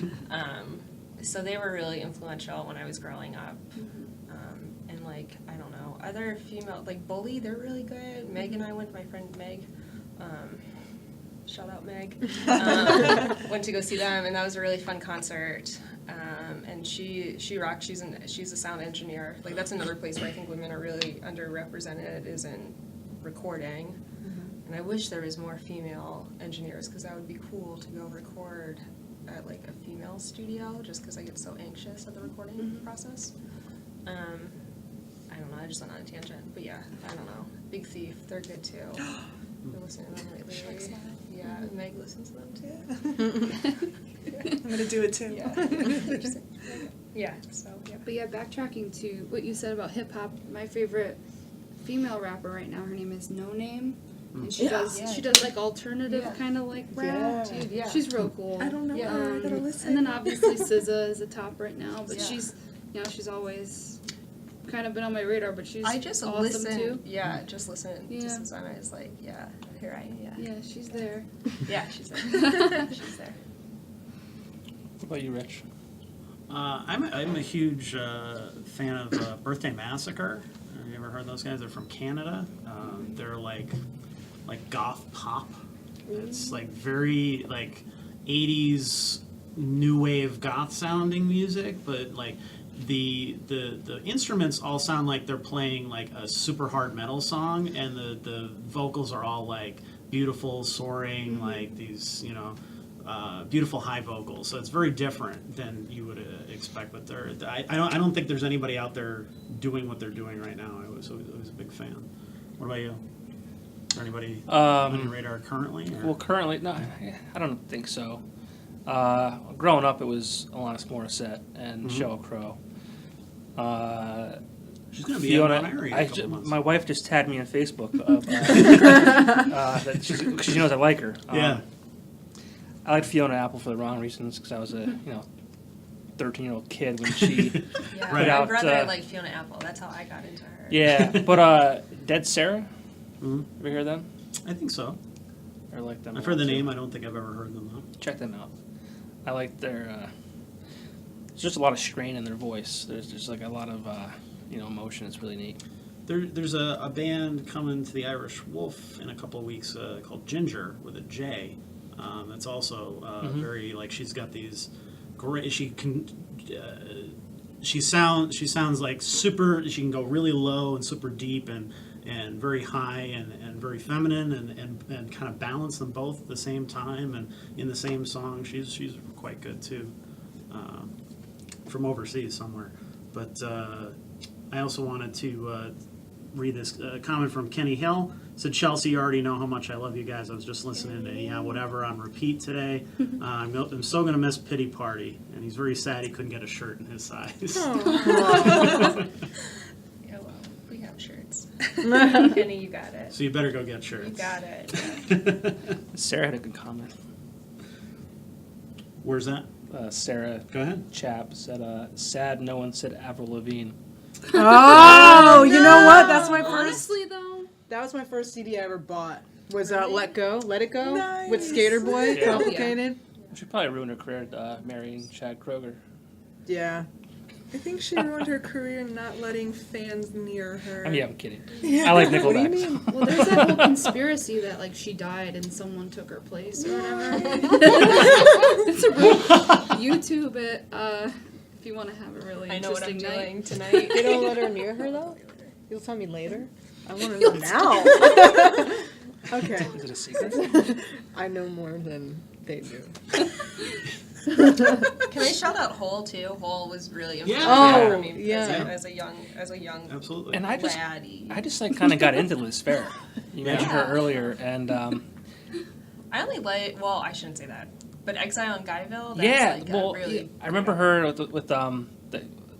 So they were really influential when I was growing up. And like, I don't know, other female, like Bully, they're really good. Meg and I went, my friend Meg, shout out Meg, went to go see them, and that was a really fun concert. And she rocks. She's a sound engineer. Like that's another place where I think women are really underrepresented is in recording. And I wish there was more female engineers because that would be cool to go record at like a female studio. Just because I get so anxious at the recording process. I don't know. I just went on a tangent, but yeah, I don't know. Big Thief, they're good too. Been listening to them lately. Yeah, Meg listens to them too. I'm gonna do it too. But yeah, backtracking to what you said about hip hop, my favorite female rapper right now, her name is No Name. And she does like alternative kind of like rap. Dude, yeah. She's real cool. I don't know her. I gotta listen. And then obviously SZA is a top right now, but she's always kind of been on my radar, but she's I just awesome listen. too. Yeah, just listen Yeah. to Susquehanna. I was like, yeah, here I am. Yeah, she's there. Yeah, she's there. She's there. What about you, Rich? I'm a huge fan of Birthday Massacre. Have you ever heard those guys? They're from Canada. They're like goth pop. It's like very like 80s new wave goth sounding music, but like the instruments all sound like they're playing like a super hard metal song, and the vocals are all like beautiful soaring like these beautiful high vocals. So it's very different than you would expect. But I don't think there's anybody out there doing what they're doing right now. I was a big fan. What about you? Is there anybody on your radar currently? Or? Well, currently, no, I don't think so. Growing up, it was Alanis Morissette and Sheryl Crow. She's going to be Fiona, in Mount Airy in a couple months. my wife just tagged me on Facebook that because she knows I like her. Yeah. I like Fiona Apple for the wrong reasons because I was a 13-year-old kid when she Yeah, Right. my out, brother liked Fiona Apple. That's how I got into her. yeah. But Dead Sarah, Mhm. ever hear them? I think so. I like them. a I've heard the lot, too. name. I don't think I've ever heard them though. Check them out. I like their. There's just a lot of strain in their voice. There's just like a lot of emotion. It's really neat. There's a band coming to the Irish Wolf in a couple of weeks called Ginger with a J. That's also very like she's got these great. She sounds like super. She can go really low and super deep, and and very high and very feminine and kind of balance them both at the same time and in the same song. She's quite good too, from overseas somewhere. But I also wanted to read this comment from Kenny Hill. Said, Chelsea, you already know how much I love you guys. I was just listening to Yeah Whatever on repeat today. I'm so going to miss Pity Party. And he's very sad he couldn't get a shirt in his size. Yeah, well, we have shirts. Kenny, you got it. So you better go get shirts. You got it. Sarah had a good comment. Where's that? Sarah Go ahead. Chap said, sad no one said Avril Lavigne. Oh, you know what? That's my first. Honestly, though, That was my first CD I ever bought. Was Let It Go, Nice. with Skater Boy, Yeah. Complicated. She probably ruined her career marrying Chad Kroeger. Yeah. I think she ruined her career not letting fans near her. I mean, I'm kidding. I like Nickelback. What do you mean? well, there's that whole conspiracy that like she died and someone took her place or whatever. It's a real YouTube it. If you want to have a really I know what I'm interesting night. doing tonight. You don't let her near her though? You'll tell me later? I want to know now. Okay. Is it a secret? I know more than they do. Can I shout out Hole too? Hole was really influential Oh, for me yeah. as a young Absolutely. And I just laddie. kind of got into Liz Phair. You mentioned her Yeah. earlier, and I only like, well, I shouldn't say that, but Exile on Guyville. That's yeah, like well, really. I remember her with the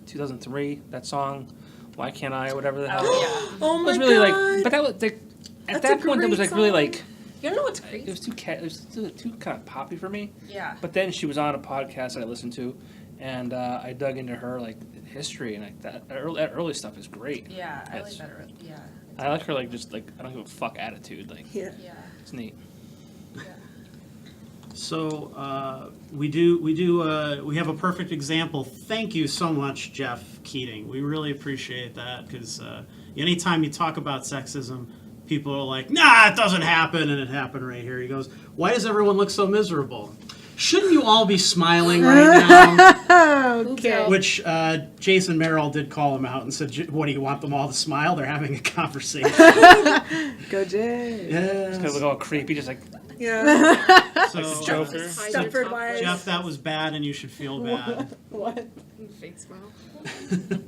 2003 that song, Why Can't I, or whatever the hell. Oh yeah. Oh It my was really god! like, but that was like, at That's that a point it was great like really song. like You don't know what's it crazy? was too kind of poppy for me. Yeah. But then she was on a podcast that I listened to, and I dug into her like history and like that early stuff is great. Yeah, I like It's- that. Yeah. I like her like just like I don't give a fuck attitude. Like Yeah. Yeah. it's neat. So we have a perfect example. Thank you so much, Jeff Keating. We really appreciate that because anytime you talk about sexism, people are like, "Nah, it doesn't happen," and it happened right here. He goes, "Why does everyone look so miserable? Shouldn't you all be smiling right now?" Okay. Which Jason Merrill did call him out and said, "What do you want them all to smile? They're having a conversation." Go Jay. Just Yes. look all creepy, just like Yeah. So, Joker. Stepford Wives. Jeff, that was bad, and you should feel bad. What? Fake smile.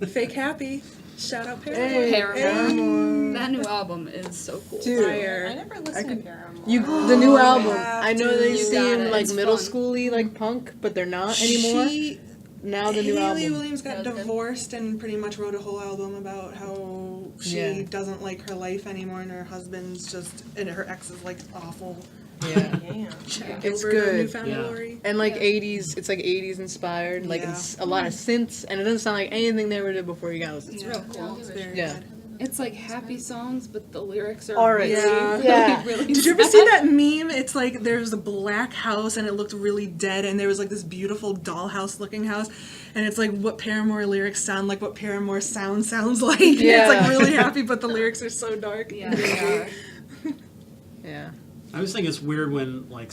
Fake happy. Shout out Paramore. Hey, Paramore. That new album is so cool. Dude. I Fire. never listened to Paramore. The new album. yeah. I know they You got seem it. like It's middle fun. schooly, like punk, but they're not anymore. Now the new Haley album. Williams got That was good. divorced and pretty much wrote a whole album about how she Yeah. doesn't like her life anymore and her husband's just and her ex is like awful. Yeah. Yeah. Jack It's Gilbert of good. Newfound Yeah. Glory. And like Yeah. 80s, it's like 80s inspired. Like Yeah. it's a lot of synths, and it doesn't sound like anything they ever did before you guys. It's Yeah. real cool. It's very Yeah. good. It's like happy songs, but the lyrics are Alright. really, Yeah. Yeah. really Did you ever sad. see that meme? It's like there's a black house and it looked really dead, and there was like this beautiful dollhouse looking house, and it's like what Paramore lyrics sound like, what Paramore sounds like. Yeah. It's like really happy, but the lyrics are so dark. Yeah, they are. Yeah. I always think it's weird when like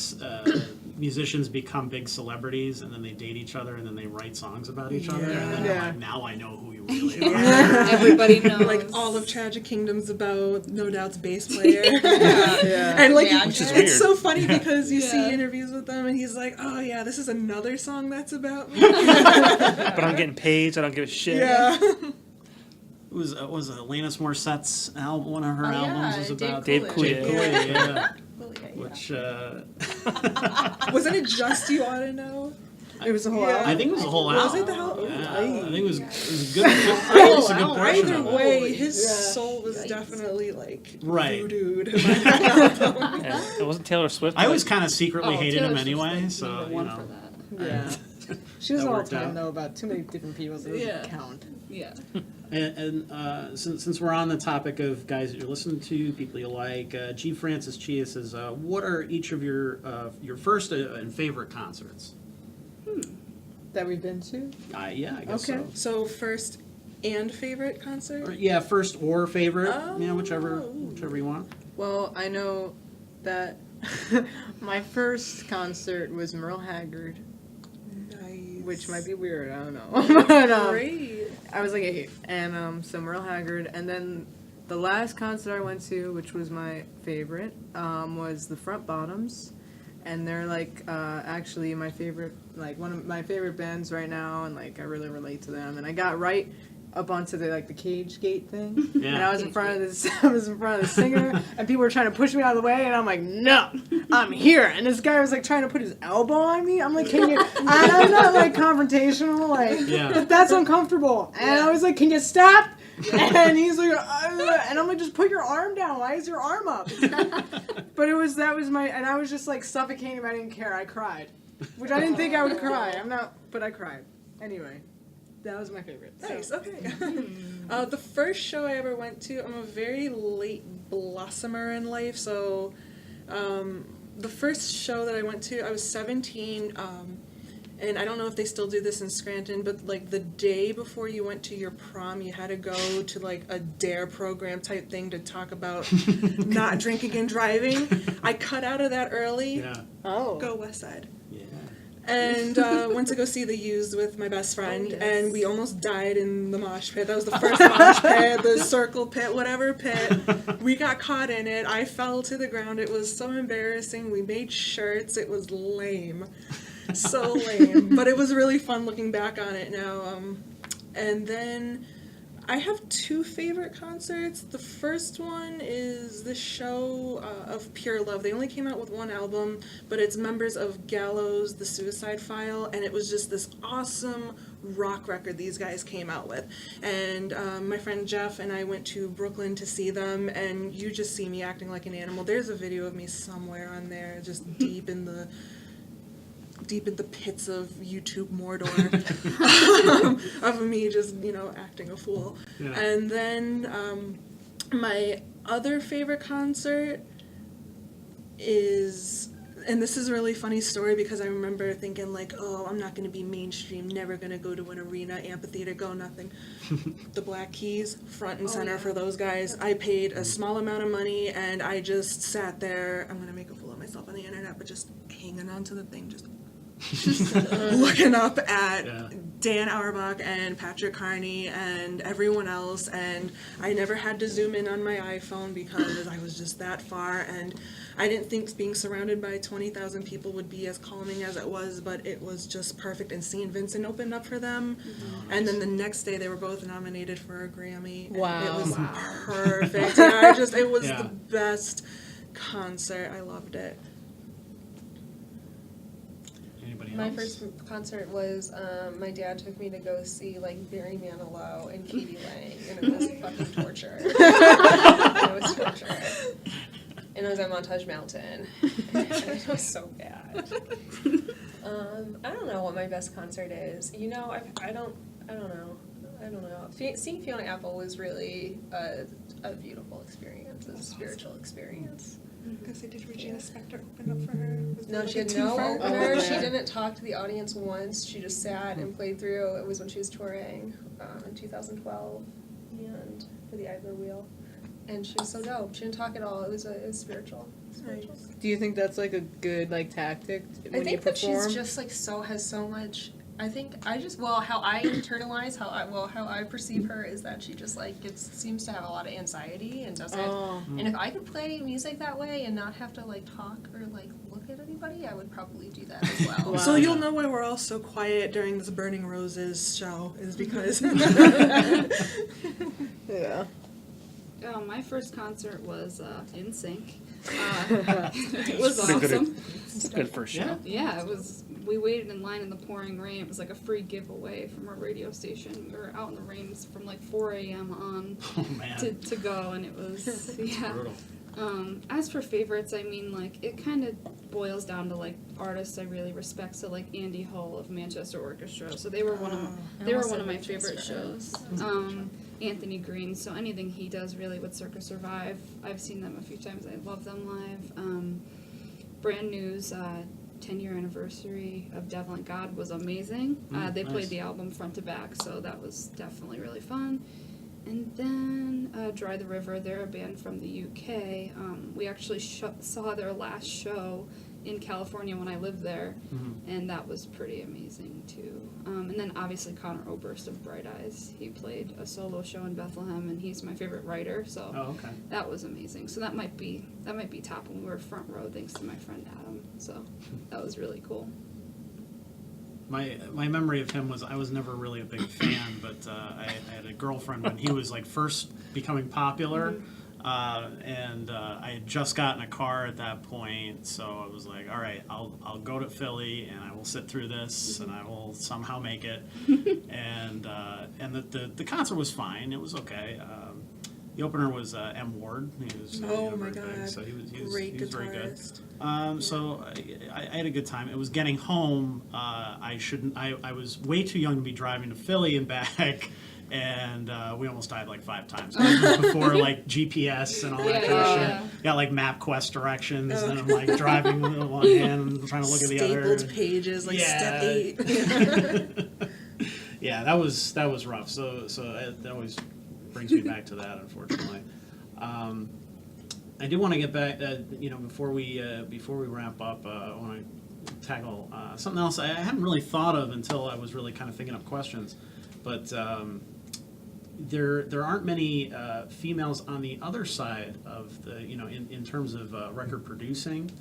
musicians become big celebrities and then they date each other and then they write songs about each other and then they're Yeah. like, now I know who you really are. Everybody knows. Like all of Tragic Kingdom's about No Doubt's bass player. Yeah. And like Yeah, Which is it's weird. so funny because you see Yeah. interviews with them and he's like, "Oh yeah, this is another song that's about me." but I'm getting paid, so I don't give a shit. Yeah. It was Alanis Morissette's album. One of her Oh, yeah, albums was Dave about Dave Coolidge. Coolidge. yeah. Yeah. Which Wasn't it Just You Ought to Know? It was a whole Yeah. album. I think it was the whole Was album. it the whole? Yeah, Oh, I think it was a good. It was a good portion Either of it. way, his Yeah. soul was definitely like Right. voodooed by that album. And it wasn't Taylor Swift. I always kind of secretly Oh, hated Taylor him Swift's, anyway. like, So number you one know. for that. Yeah. She was That all worked the time out. though about too many different people, so it doesn't Yeah. count. Yeah. And since we're on the topic of guys that you're listening to, people you like, G. Francis Chia says, "What are each of your first and favorite concerts?" That we've been to? Yeah, I guess Okay. So first and favorite concert? so. Yeah, first or favorite. Oh. Yeah, whichever you want. Well, I know that my first concert was Merle Haggard, Nice. which might be weird, I don't know. But, Great. I was like 8, and so Merle Haggard, and then the last concert I went to, which was my favorite, was the Front Bottoms. And they're like actually my favorite, like one of my favorite bands right now, and like I really relate to them. And I got right up onto the like the cage gate thing, Yeah. and I was in front of this, I was in front of the singer, and people were trying to push me out of the way, and I'm like, no, I'm here. And this guy was like trying to put his elbow on me. I'm like, can you? And I'm not like confrontational, like, but that's uncomfortable. And I was like, can you stop? And he's like, and I'm like, just put your arm down. Why is your arm up? But that was my, and I was just like suffocating. I didn't care. I cried, which I didn't think I would cry. But I cried. Anyway, that was my favorite. Nice, So. okay. The first show I ever went to, I'm a very late blossomer in life, so the first show that I went to, I was 17, and I don't know if they still do this in Scranton, but like the day before you went to your prom, you had to go to like a DARE program type thing to talk about not drinking and driving. I cut out of that early. Yeah. Oh. Go West Side. Yeah. And went to go see The Used with my best friend, yes. and we almost died in the mosh pit. That was the first mosh pit, the circle pit, whatever pit. We got caught in it. I fell to the ground. It was so embarrassing. We made shirts. It was lame. So lame. But it was really fun looking back on it now. And then I have two favorite concerts. The first one is the show of Pure Love. They only came out with one album, but it's members of Gallows, The Suicide File, and it was just this awesome rock record these guys came out with. And my friend Jeff and I went to Brooklyn to see them, and you just see me acting like an animal. There's a video of me somewhere on there, just deep in the pits of YouTube Mordor of me just, acting a fool. Yeah. And then my other favorite concert is, and this is a really funny story because I remember thinking like, oh, I'm not going to be mainstream, never going to go to an arena, amphitheater, go nothing. The Black Keys, front and center for those guys. I paid a small amount of money and I just sat there, I'm going to make a fool of myself on the internet, but just hanging onto the thing, just looking up at Dan Auerbach and Patrick Carney and everyone else, and I never had to zoom in on my iPhone because I was just that far, and I didn't think being surrounded by 20,000 people would be as calming as it was, but it was just perfect. And seeing Vincent open up for them, and then the next day they were both nominated for a Grammy. Wow. It was perfect. Yeah, it was Yeah. the best concert. I loved it. Anybody My else? first concert was my dad took me to go see like Barry Manilow and Katie Lang, and it was fucking torture. It was torture, and it was at Montage Mountain. And it was so bad. I don't know what my best concert is. I don't know. Seeing Fiona Apple was really a beautiful experience, a spiritual experience. Did Regina Spektor open up for her? Was No, that she like had a no twofer? opener. Oh, She yeah. didn't talk to the audience once. She just sat and played through. It was when she was touring in 2012 and for the Idler Wheel. And she was so dope. She didn't talk at all. It was spiritual. Do you think that's like a good like tactic when I think you that perform? she's just like has so much. I think how I internalize how I perceive her is that she just like seems to have a lot of anxiety and doesn't. Oh. And if I could play music that way and not have to like talk or like look at anybody, I would probably do that as well. Wow. So you'll know why we're all so quiet during this Burning Roses show is because Yeah. Oh, my first concert was NSYNC. It was awesome. It's a good first show. Yeah, it was. We waited in line in the pouring rain. It was like a free giveaway from our radio station. We were out in the rain from like 4 a.m. on Oh man. to go, and it was yeah. Brutal. As for favorites, I mean, like it kind of boils down to like artists I really respect. So like Andy Hull of Manchester Orchestra. So they were one of my favorite shows. Anthony Green. So anything he does really with Circus Survive. I've seen them a few times. I love them live. Brand New's 10-year anniversary of Devil and God was amazing. They Nice. played the album front to back, so that was definitely really fun. And then Dry the River, they're a band from the UK. We actually saw their last show in California when I lived there, Mm-hmm. and that was pretty amazing too. And then obviously Connor Oberst of Bright Eyes, he played a solo show in Bethlehem, and he's my favorite writer, so Oh, okay. that was amazing. So that might be top, and we were front row thanks to my friend Adam. So that was really cool. My memory of him was I was never really a big fan, but I had a girlfriend when he was like first becoming popular, and I had just gotten a car at that point, so I was like, all right, I'll go to Philly and I will sit through this and I will somehow make it, and the concert was fine, it was okay. The opener was M. Ward. He was Oh my very big, God. so he was Great very good. guitarist. So I had a good time. It was getting home. I was way too young to be driving to Philly and back, and we almost died like 5 times. This was before like GPS and all that kind of shit. Got like MapQuest directions, and I'm like driving with one hand and trying to look at the other. Stapled pages, like Yeah. step 8. Yeah, that was rough. So that always brings me back to that, unfortunately. I do want to get back, before we wrap up, I want to tackle something else I hadn't really thought of until I was really kind of thinking up questions. But there aren't many females on the other side of the, in terms of record producing,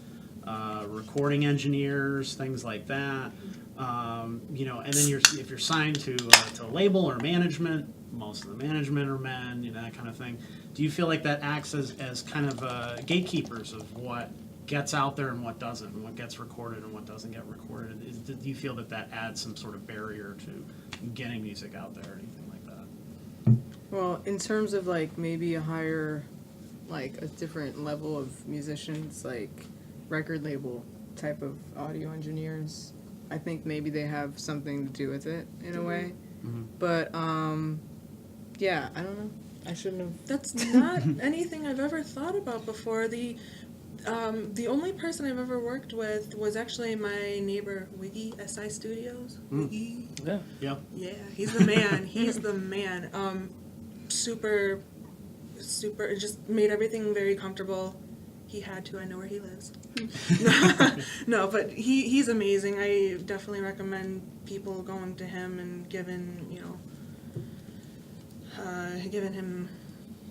recording engineers, things like that. And then if you're signed to a label or management, most of the management are men, that kind of thing. Do you feel like that acts as kind of gatekeepers of what gets out there and what doesn't, and what gets recorded and what doesn't get recorded? Do you feel that adds some sort of barrier to getting music out there or anything like that? Well, in terms of like maybe a higher, like a different level of musicians, like record label type of audio engineers, I think maybe they have something to do with it in a way. Mm-hmm. But yeah, I don't know. I shouldn't have. That's not anything I've ever thought about before. The only person I've ever worked with was actually my neighbor Wiggy, SI Studios. Wiggy. Yeah. Yeah, he's the man. He's the man. Super, it just made everything very comfortable. He had to. I know where he lives. No, but he's amazing. I definitely recommend people going to him and giving him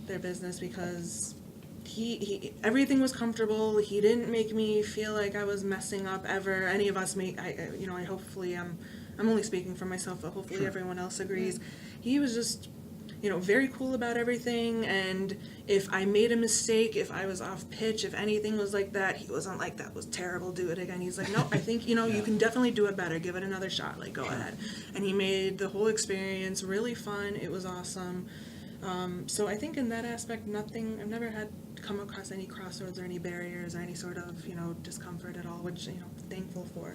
their business, because he everything was comfortable. He didn't make me feel like I was messing up ever. Any of us I hopefully I'm only speaking for myself, but hopefully Sure. everyone else agrees. He was just very cool about everything, and if I made a mistake, if I was off pitch, if anything was like that, he wasn't like, that was terrible, do it again. He's like, no, I think, you can definitely do it better, give it another shot, like, go ahead. And he made the whole experience really fun, it was awesome. So I think in that aspect, I've never come across any crossroads or any barriers or any sort of, discomfort at all, which, thankful for.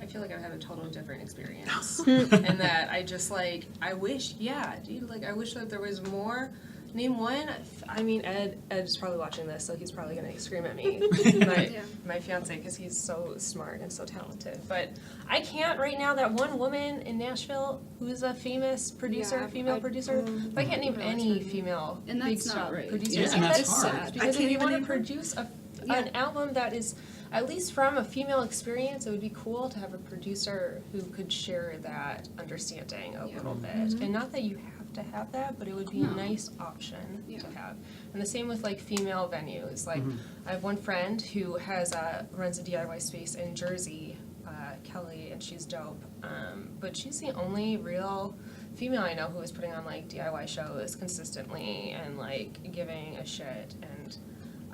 I feel like I've had a totally different experience. And that I wish that there was more. Name one. I mean, Ed's probably watching this, so he's probably going to scream at me, my fiance, because he's so smart and so talented. But I can't right now, that one woman in Nashville who's a famous producer, female producer, but I can't name any female And big that's not shot right. producers. Yeah, and that's hard. sad, I because can't if you even want name to her. produce an album that is, at least from a female experience, it would be cool to have a producer who could share that understanding a little bit. And not that you have to have that, but it would be a nice option to have. And the same with female venues. I have one friend who runs a DIY space in Jersey, Kelly, and she's dope. But she's the only real female I know who is putting on DIY shows consistently and giving a shit. And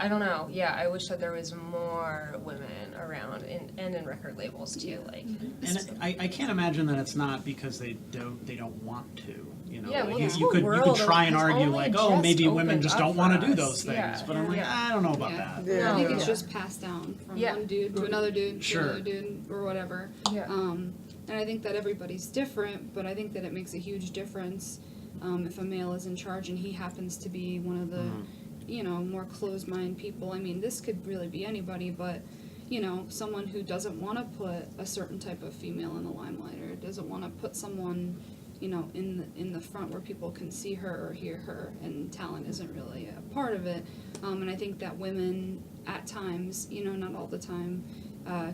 I don't know. Yeah, I wish that there was more women around and in record labels too. And I can't imagine that it's not because they don't want to. Yeah, well, you this whole could world try and has argue only just maybe women opened just up don't for want to do us. those things. Yeah, But I'm like, yeah. I don't know about that. Yeah. I think it's Yeah. just passed down from Yeah. one dude to another dude to Sure. another dude or whatever. Yeah. And I think that everybody's different, but I think that it makes a huge difference if a male is in charge and he happens to be one of the, more closed-minded people. I mean, this could really be anybody, but, someone who doesn't want to put a certain type of female in the limelight or doesn't want to put someone, in the front where people can see her or hear her, and talent isn't really a part of it. And I think that women, at times, not all the time,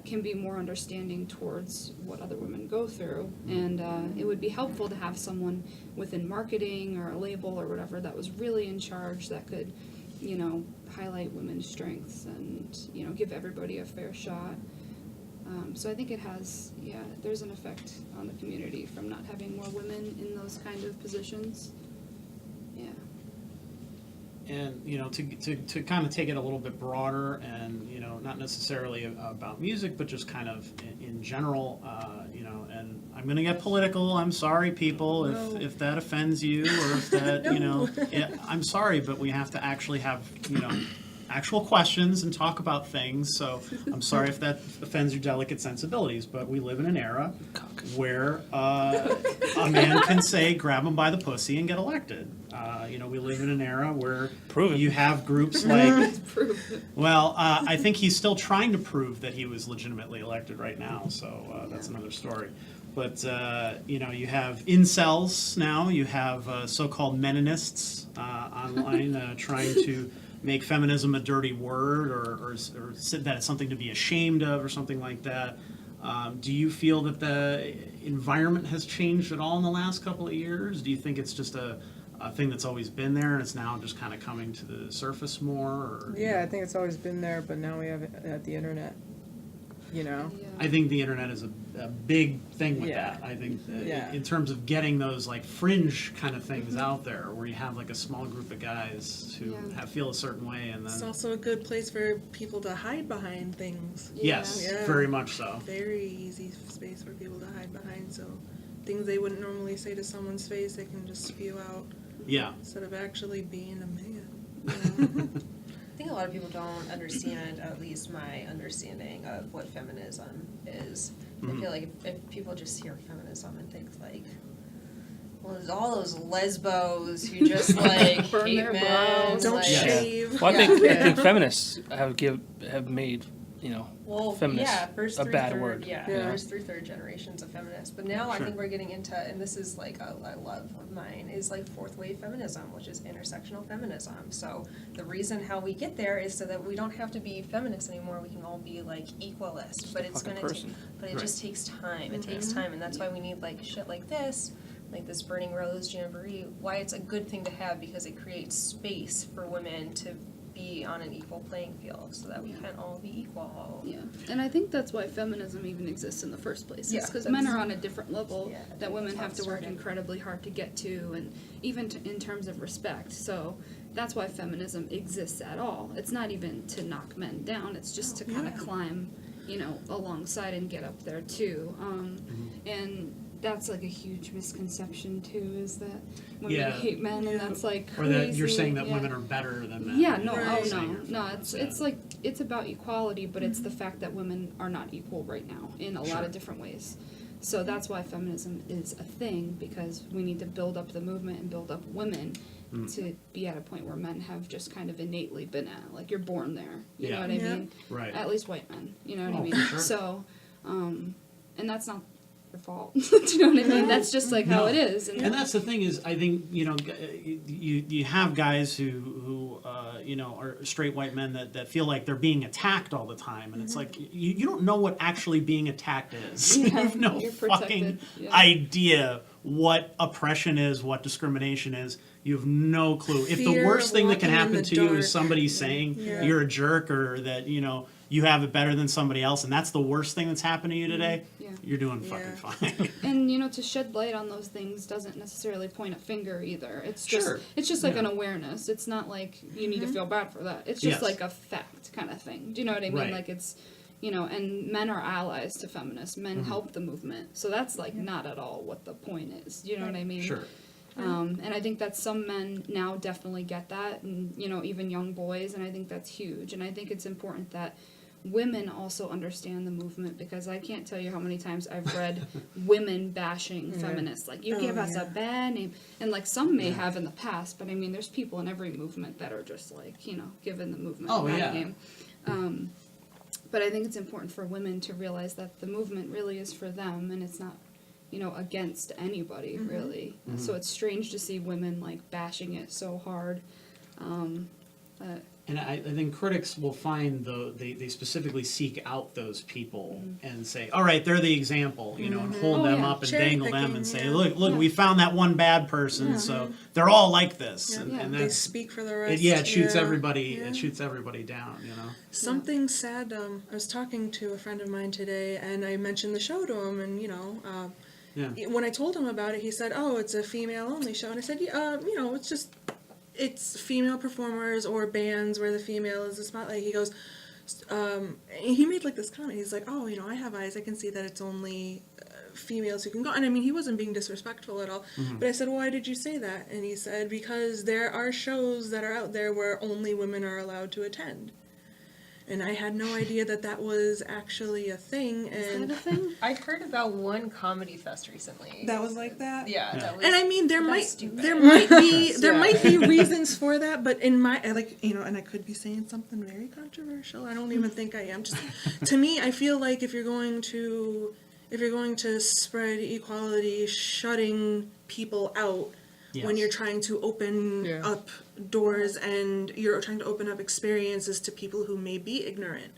can be more understanding towards what other women go through. And it would be helpful to have someone within marketing or a label or whatever that was really in charge that could, you know, highlight women's strengths and, you know, give everybody a fair shot. So I think it has, there's an effect on the community from not having more women in those kind of positions. Yeah. And, you know, to kind of take it a little bit broader and, you know, not necessarily about music, but just kind of in general, you know, and I'm going to get political. I'm sorry, people, if that offends you or if that, you know, I'm sorry, but we have to actually have, you know, actual questions and talk about things. So I'm sorry if that offends your delicate sensibilities, but we live in an era where a man can say, grab him by the pussy and get elected. You know, we live in an era where you have groups like, well, I think he's still trying to prove that he was legitimately elected right now. So that's another story. But, you know, you have incels now. You have so-called meninists online trying to make feminism a dirty word or that it's something to be ashamed of or something like that. Do you feel that the environment has changed at all in the last couple of years? Do you think it's just a thing that's always been there and it's now just kind of coming to the surface more? Or, Yeah, I think it's always been there, but now we have it at the internet, you know? Yeah. I think the internet is a big thing with Yeah. that. I think that Yeah. in terms of getting those like fringe kind of things out there where you have like a small group of guys who feel a certain way and It's then... also a good place for people to hide behind things. Yes, Yeah. very much so. Very easy space for people to hide behind. So things they wouldn't normally say to someone's face, they can just spew out Yeah. instead of actually being a man. You know? I think a lot of people don't understand, at least my understanding of what feminism is. I feel like if people just hear feminism and think like, well, there's all those lesbos who just like Burn hate their men, brows. Don't like, shave. Well, I Yeah. think feminists have made, you know, Well, feminist yeah, first a through bad third, word. Yeah, Yeah. first through third generations of feminists. But now I Sure. think we're getting into, and this is like a love of mine, is like fourth wave feminism, which is intersectional feminism. So the reason how we get there is so that we don't have to be feminists anymore. We can all be like equalists. But it's fucking gonna take, person. but it Right. just takes time. It takes time, and that's why we need like shit like this Burning Rose Jamboree. Why it's a good thing to have, because it creates space for women to be on an equal playing field so that we can all be equal. Yeah, and I think that's why feminism even exists in the first place. Yeah, Because men that's- are on a different level Yeah, that women that's how have it to work started. incredibly hard to get to, and even in terms of respect. So that's why feminism exists at all. It's not even to knock men down. It's just to kind of climb, you know, alongside and get up there too. And that's like a huge misconception too, is that women Yeah. hate men, and that's like Or crazy. that you're saying that yeah. women are better than men. Yeah, you no, know, Right. oh saying no, you're no. feminist, It's like it's about equality, but it's the fact that women are not equal right now in a lot Sure. of different ways. So that's why feminism is a thing, because we need to build up the movement and build up women to be at a point where men have just kind of innately been at. Like you're born there. You Yeah. know what I Yeah. mean? Right. At least white men. You know what Oh, I mean? for sure. So, and that's not your fault. Do you know what I mean? That's just like how No. it is. And that's the thing is, I think, you know, you have guys who you know, are straight white men that feel like they're being attacked all the time, and it's like you don't know what actually being attacked is. Yeah, You have no you're fucking protected, yeah. idea what oppression is, what discrimination is. You have no clue. If the Fear worst of thing that can walking in happen the to you dark. is somebody saying Yeah. you're a jerk or that, you know, you have it better than somebody else, and that's the worst thing that's happened to you today, Yeah. you're doing Yeah. fucking fine. And you know, to shed light on those things doesn't necessarily point a finger either. It's just Sure. it's just like Yeah. an awareness. It's not like you need to feel bad for that. It's just Yes. like a fact kind of thing. Do you know what I mean? Right. Like it's, you know, and men are allies to feminists. Men help the movement. So that's like not at all what the point is. Do you know what I mean? Sure. And I think that some men now definitely get that, and you know, even young boys, and I think that's huge. And I think it's important that women also understand the movement, because I can't tell you how many times I've read women bashing feminists, like you Oh, give us yeah. a bad name, and like some may have in the past, but I mean, there's people in every movement that are just like, you know, giving the movement Oh, a bad yeah. name. But I think it's important for women to realize that the movement really is for them, and it's not, you know, against anybody really. So it's strange to see women like bashing it so hard. And I think critics will find they specifically seek out those people and say, all right, they're the example, you know, and hold Oh, them yeah. up and Cherry dangle them picking, and say, yeah. look, Yeah. we found that one bad person, so they're all like this. Yeah. And They that's, speak for the it, rest. yeah, it shoots yeah. everybody, Yeah. it shoots everybody down, you know? Something sad. I was talking to a friend of mine today, and I mentioned the show to him, and Yeah. when I told him about it, he said, "Oh, it's a female-only show," and I said, it's female performers or bands where the female is the spotlight." He goes, he made like this comment. He's like, "Oh, I have eyes. I can see that it's only females who can go." And I mean, he wasn't being disrespectful at all. But I said, "Why did you say that?" And he said, "Because there are shows that are out there where only women are allowed to attend." And I had no idea that was actually a thing. Is And that a thing? I heard about one comedy fest recently. that was like that. Yeah, that was. And I mean, there that's might stupid. be reasons for that, but in my and I could be saying something very controversial. I don't even think I am. Just to me, I feel like if you're going to spread equality, shutting people out when Yes. you're trying to open Yeah. up doors and you're trying to open up experiences to people who may be ignorant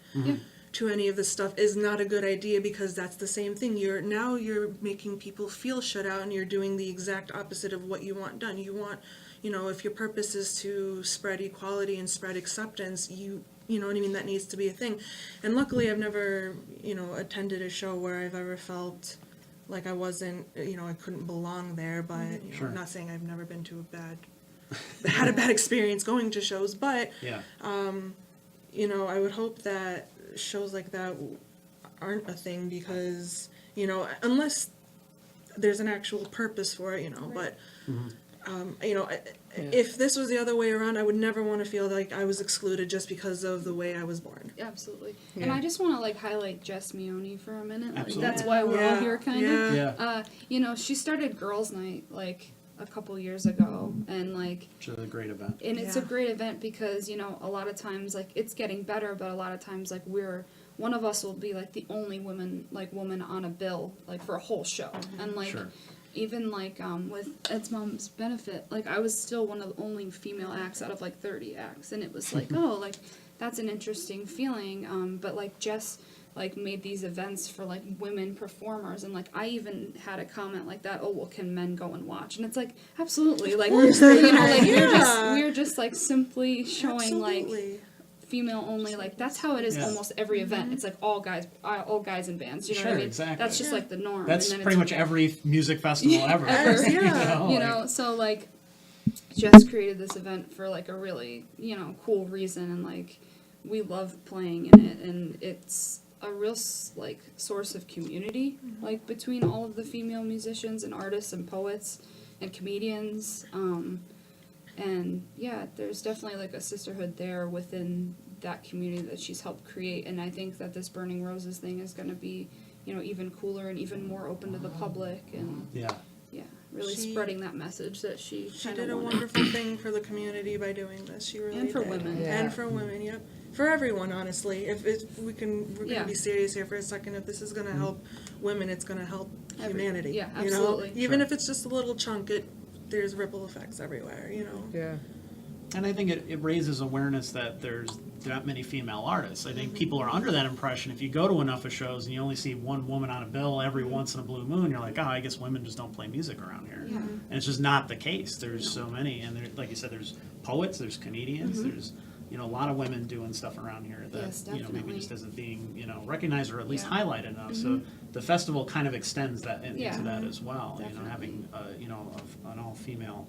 to any of this stuff is not a good idea, because that's the same thing. You're making people feel shut out, and you're doing the exact opposite of what you want done. You want, if your purpose is to spread equality and spread acceptance, you know what I mean, that needs to be a thing. And luckily I've never, attended a show where I've ever felt like I wasn't, I couldn't belong there, but Sure. I'm not saying I've never been to had a bad experience going to shows, but Yeah. I would hope that shows like that aren't a thing, because, unless there's an actual purpose for it, but, if this was the other way around, I would never want to feel like I was excluded just because of the way I was born. Absolutely. And Yeah. I just want to highlight Jess Meone for a minute. Absolutely. That's why we're all here, kind of. Yeah. She started Girls Night a couple years ago, and Which is a great event. and it's a Yeah. great event because a lot of times it's getting better, but a lot of times one of us will be the only woman on a bill for a whole show, and Sure. even with Ed's mom's benefit, I was still one of the only female acts out of 30 acts, and it was that's an interesting feeling. But Jess made these events for women performers, and I even had a comment like that. Oh, well, can men go and watch? And it's absolutely we're just simply showing Absolutely. female only. That's how it is Yeah. almost every event. It's all guys in bands. You know what I Sure, mean? exactly. That's just the norm. That's and then pretty much every music festival ever. Ever. Yeah. So Jess created this event for a really cool reason, and we love playing in it, and it's a real source of community between all of the female musicians and artists and poets and comedians, and yeah, there's definitely a sisterhood there within that community that she's helped create. And I think that this Burning Roses thing is going to be even cooler and even more open to the public, and Yeah. really She- spreading that message that she She kind did a of wonderful thing for the community by doing this. She really And for did. women. Yeah. And for women, yep. For everyone, honestly. We're Yeah. gonna be serious here for a second. If this is gonna help women, it's gonna help humanity. yeah, You know? absolutely. Even Sure. if it's just a little chunk, there's ripple effects everywhere. Yeah. And I think it raises awareness that there's that many female artists. I think people are under that impression. If you go to enough of shows and you only see one woman on a bill every once in a blue moon, you're like, oh, I guess women just don't play music around here. Yeah. And it's just not the case. There's so many, and like you said, there's poets, there's comedians, there's a lot of women doing stuff around here that Yes, maybe definitely. just isn't being recognized or at least Yeah. highlighted enough. So the festival kind of extends that Yeah. into that as well. Definitely. Having an all female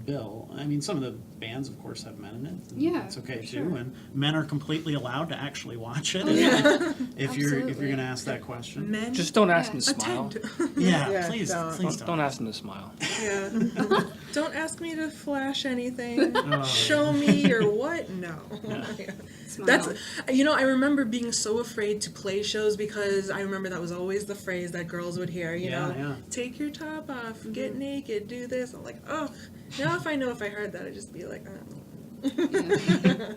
bill. I mean, some of the bands, of course, have men in it. And Yeah, that's okay for too. sure. And men are completely allowed to actually watch it. Oh, yeah. if you're Absolutely. going to ask that question. Men Just don't ask Yeah. them to smile. attend. Yeah, Yeah, please, don't. please Don't ask them to smile. Yeah. Don't ask me to flash anything. Oh. Show me or what? No. Smile. That's I remember being so afraid to play shows because I remember that was always the phrase that girls would hear, Yeah. take your top off, get naked, do this. I'm like, oh, now if I heard that, I'd just be like, oh. Yeah.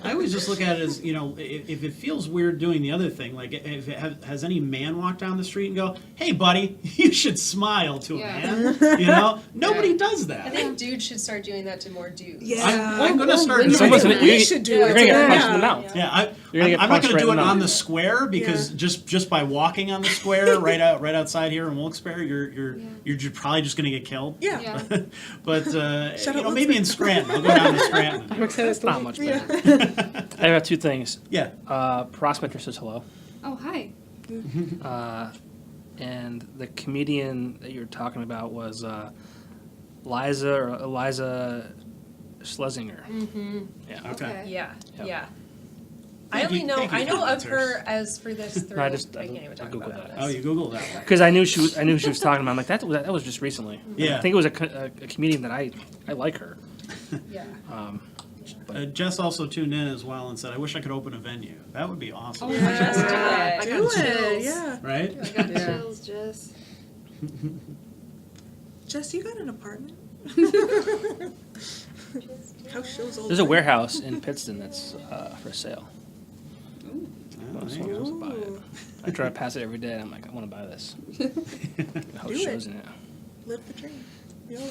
I always just look at it as, if it feels weird doing the other thing, like if has any man walked down the street and go, "Hey, buddy, you should smile to Yeah. a man," Nobody Yeah. does I that. think dudes should start doing that to more dudes. Yeah. I'm going to start women. doing Someone's it. gonna, We you, should do you're it. gonna get Yeah. punched in the mouth. Yeah, You're gonna get I'm not punched going to right do in it the on mouth. the square because just by walking on the square right outside here in Wilkes-Barre, you're probably just going to get killed. Yeah. Yeah. But Shut up, maybe in Scranton, I'll go down to Scranton. I'm excited to Not leave. much Yeah. better. I have two things. Yeah. Prospector says hello. Oh, hi. And the comedian that you were talking about was Eliza Schlesinger. Mm-hmm. Yeah. Okay. Yeah, Yep. yeah. Thank you for I know the of her answers. as for this through. I I just can't even talk Googled about that. this. Oh, you Googled that one. Because I knew she was talking about. I'm like that was just recently. Yeah. I think it was a comedian that I like her. Yeah. Jess also tuned in as well and said, "I wish I could open a venue. That would be awesome." Oh, Yeah. Just do it. I got Do it. chills. Yeah. Right? I got Yeah. chills, Jess. Jess, you got an apartment? House shows all There's a day. warehouse in Pittston that's for sale. Ooh. Oh, there Someone you wants go. to buy it. Ooh. I drive past it every day, and I'm like, I want to buy this. The house Do shows it. in it. Live the dream. YOLO.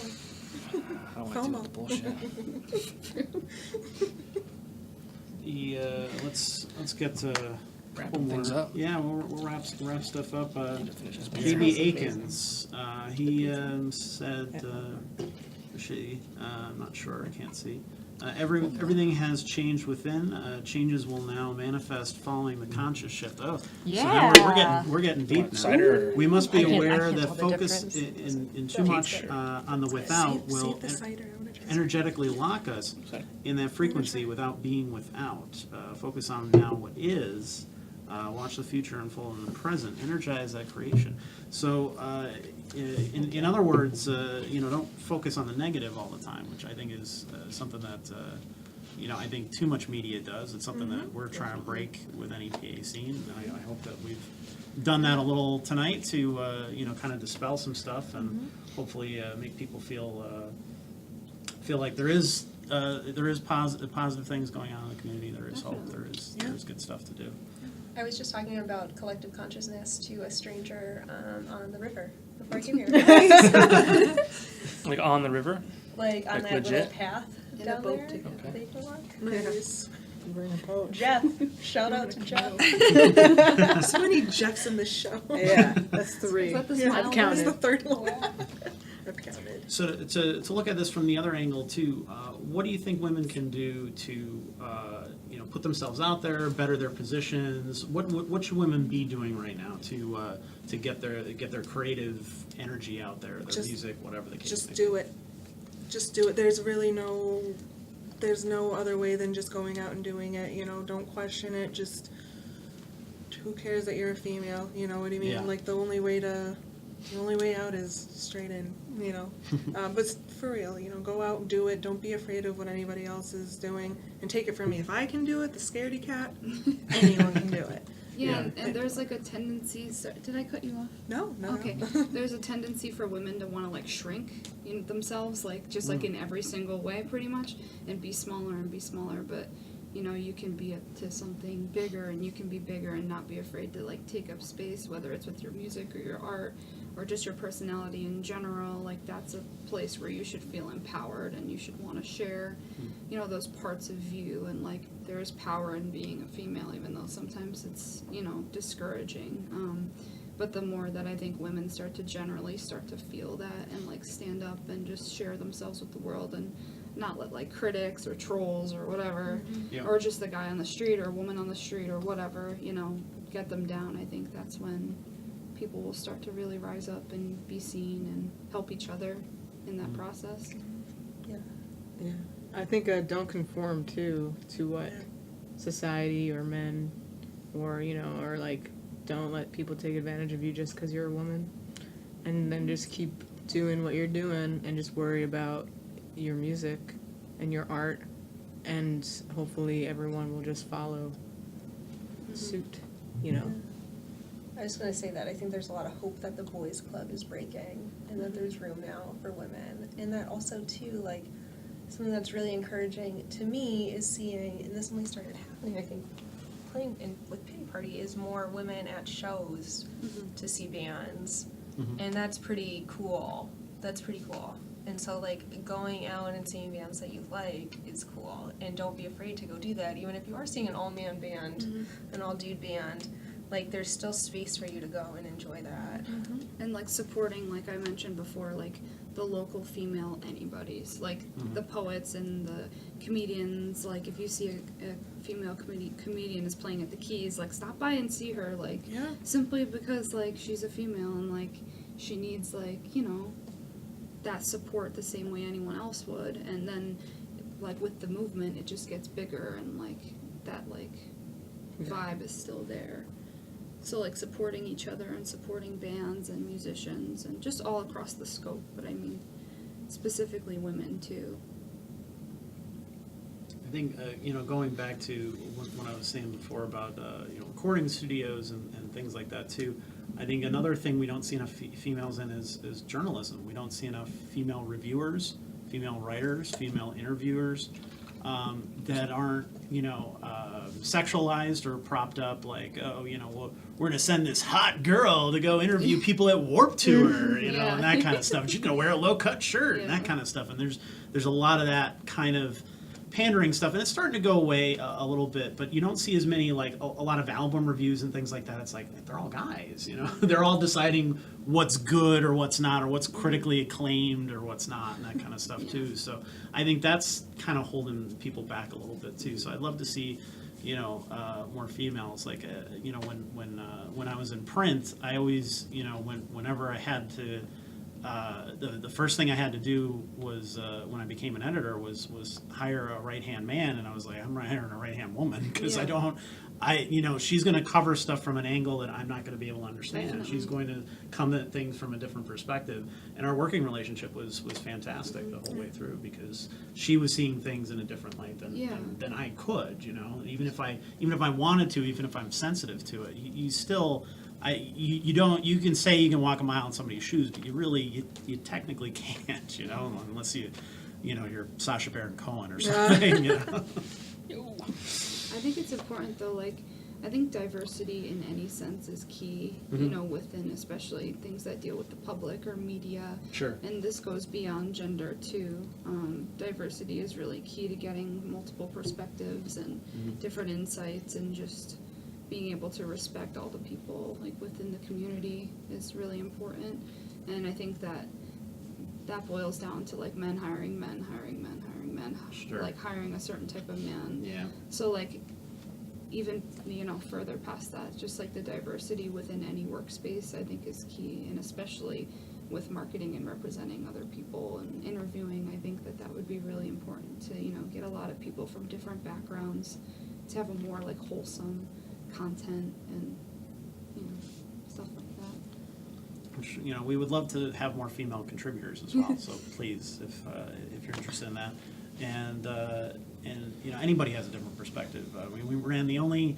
I don't want to deal with the bullshit. Let's get to Wrapping things up. Yeah, we'll wrap stuff up. Need to finish this beer. J.B. Akins, he said, she, I'm not sure, I can't see. Everything has changed within. Changes will now manifest following the conscious shift. Oh, so now we're getting deep now. Cider or- We must be I can't aware tell that the focus difference. in too much on the without will Save the cider. I wanna try some. energetically lock us Sorry. in that frequency without being without. Focus on now what is. Watch the future unfold in the present. Energize that creation. So, in other words, don't focus on the negative all the time, which I think is something that, I think too much media does. It's something that we're trying to break with NEPA Scene. And I hope that we've done that a little tonight to, kind of dispel some stuff and hopefully make people feel like there is positive things going on in the community. There is hope. There is good stuff to do. I was just talking about collective consciousness to a stranger on the river before I came here. Like on the river. Like on Like that legit? little path In a down boat there together. that you can walk. Nice. Bring a coach. Jeff, shout out to Jeff. So many Jeffs in this show. Yeah, that's 3. Is that the Yeah, smile? I've That was counted. the third one. I've counted. So to look at this from the other angle too, what do you think women can do to put themselves out there, better their positions? What should women be doing right now to get their creative energy out there, their Just- music, whatever the case Just may do it. Just do it. There's really there's no other way than just going out and doing it. Don't question it. Just who cares that you're a female? You know what I mean? Yeah. Like the only way out is straight in. But for real, go out and do it. Don't be afraid of what anybody else is doing. And take it from me. If I can do it, the scaredy cat, anyone can do it. Yeah, Yeah. and there's like a tendency. Did I cut you off? No. Okay. There's a tendency for women to want to like shrink themselves, like just like in every single way, pretty much, and be smaller and be smaller. But you can be up to something bigger, and you can be bigger and not be afraid to like take up space, whether it's with your music or your art or just your personality in general. Like that's a place where you should feel empowered and you should want to share, those parts of you. And like there's power in being a female, even though sometimes it's discouraging. But the more that I think women start to feel that and like stand up and just share themselves with the world and not let like critics or trolls or whatever, Yeah. or just the guy on the street or woman on the street or whatever, get them down. I think that's when people will start to really rise up and be seen and help each other in that process. Yeah, I think don't conform to what society or men or or like don't let people take advantage of you just because you're a woman, and then just keep doing what you're doing and just worry about your music and your art, and hopefully everyone will just follow suit. I was going to say that I think there's a lot of hope that the boys club is breaking and that there's room now for women, and that also too, like, something that's really encouraging to me is seeing, and this only started happening, I think, playing in, with Pity Party, is more women at shows to see bands. And that's pretty cool. That's pretty cool. And so, like, going out and seeing bands that you like is cool. And don't be afraid to go do that. Even if you are seeing an all-man band, an all-dude band, like, there's still space for you to go and enjoy that. And like supporting, like I mentioned before, like the local female anybody's, like the poets and the comedians. Like if you see a female comedian is playing at the Keys, like stop by and see her, like simply because like she's a female and like she needs like, you know, that support the same way anyone else would. And then like with the movement it just gets bigger and like that like vibe is still there. So like supporting each other and supporting bands and musicians and just all across the scope, but I mean specifically women too. I think, you know, going back to what I was saying before about, you know, recording studios and things like that too, I think another thing we don't see enough females in is journalism. We don't see enough female reviewers, female writers, female interviewers that aren't, you know, sexualized or propped up like, oh, you know, well, we're going to send this hot girl to go interview people at Warped Tour, you know, and that kind of stuff. And she's going to wear a low-cut shirt and that kind of stuff. And there's a lot of that kind of pandering stuff, and it's starting to go away a little bit, but you don't see as many, like, a lot of album reviews and things like that. It's like, they're all guys, you know? They're all deciding what's good or what's not, or what's critically acclaimed or what's not, and that kind of stuff, too. So I think that's kind of holding people back a little bit, too. So I'd love to see, you know, more females. Like, you know, when I was in print, I always, you know, whenever I had to, the first thing I had to do was when I became an editor was hire a right-hand man, and I was like, I'm hiring a right-hand woman because you know, she's going to cover stuff from an angle that I'm not going to be able to understand. Definitely. She's going to come at things from a different perspective, and our working relationship was fantastic the whole way through because she was seeing things in a different light than I could, you know, even if I wanted to, even if I'm sensitive to it, you still. You can say you can walk a mile in somebody's shoes, but you technically can't, you know, unless you're Sacha Baron Cohen or something, you know. I think it's important though, like I think diversity in any sense is key, you know, within especially things that deal with the public or media. Sure. And this goes beyond gender too. Diversity is really key to getting multiple perspectives and different insights, and just being able to respect all the people like within the community is really important. And I think that boils down to like men hiring men, Sure. like hiring a certain type of man. Yeah. So like even, you know, further past that, just like the diversity within any workspace I think is key, and especially with marketing and representing other people and interviewing, I think that would be really important to, you know, get a lot of people from different backgrounds to have a more like wholesome content and, you know, stuff like that. Which, you know, we would love to have more female contributors as well. So please, if you're interested in that, and you know, anybody has a different perspective. We ran the only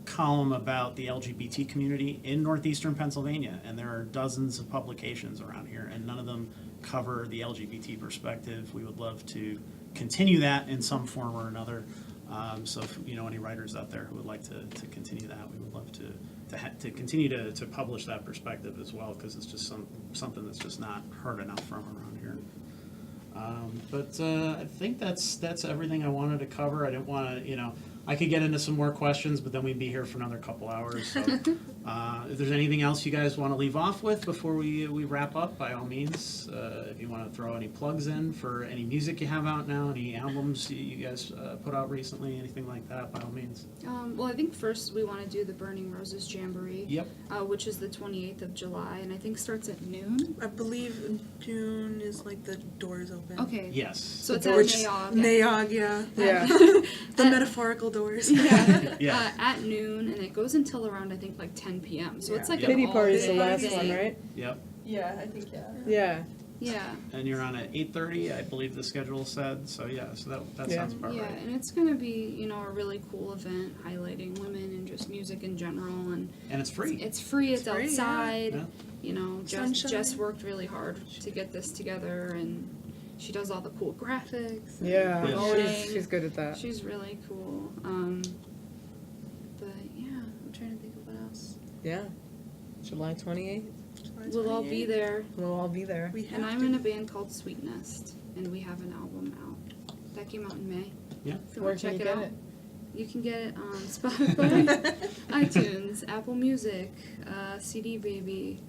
column about the LGBT community in northeastern Pennsylvania, and there are dozens of publications around here, and none of them cover the LGBT perspective. We would love to continue that in some form or another. So if you know any writers out there who would like to continue that, we would love to continue to publish that perspective as well, because it's just something that's just not heard enough from around here. But I think that's everything I wanted to cover. I didn't want to, you know, I could get into some more questions, but then we'd be here for another couple hours. So if there's anything else you guys want to leave off with before we wrap up, by all means. If you want to throw any plugs in for any music you have out now, any albums you guys put out recently, anything like that, by all means. Well, I think first we want to do the Burning Roses Jamboree. Yep. Which is the 28th of July, and I think starts at noon. I believe in June is like the doors open. Okay. Yes. So it's at Which- Nay Aug. Nay Aug, yeah. Yeah. The metaphorical doors. Yeah. Yeah. At noon, and it goes until around I think like 10 p.m. So it's like Pity an Party's the all-day last thing. one, right? Yep. Yeah, I think, yeah. Yeah. Yeah. And you're on at 8:30, I believe the schedule said. So yeah, so that Yeah. sounds about Yeah, right. and it's gonna be, you know, a really cool event highlighting women and just music in general, and And it's free. it's free. It's free, yeah. outside. Yeah. You know, Sunshine. Jess worked really hard to get this together, and she does all the cool graphics. and Yeah, promoting. she's good at that. She's really cool. But yeah, I'm trying to think of what else. Yeah. July 28th. We'll all be there. We'll all be there. We have And I'm to. in a band called Sweetnest, and we have an album out. That came out in May. Yeah. If you Where want to can check you it get out. it? You can get it on Spotify, iTunes, Apple Music, CD Baby,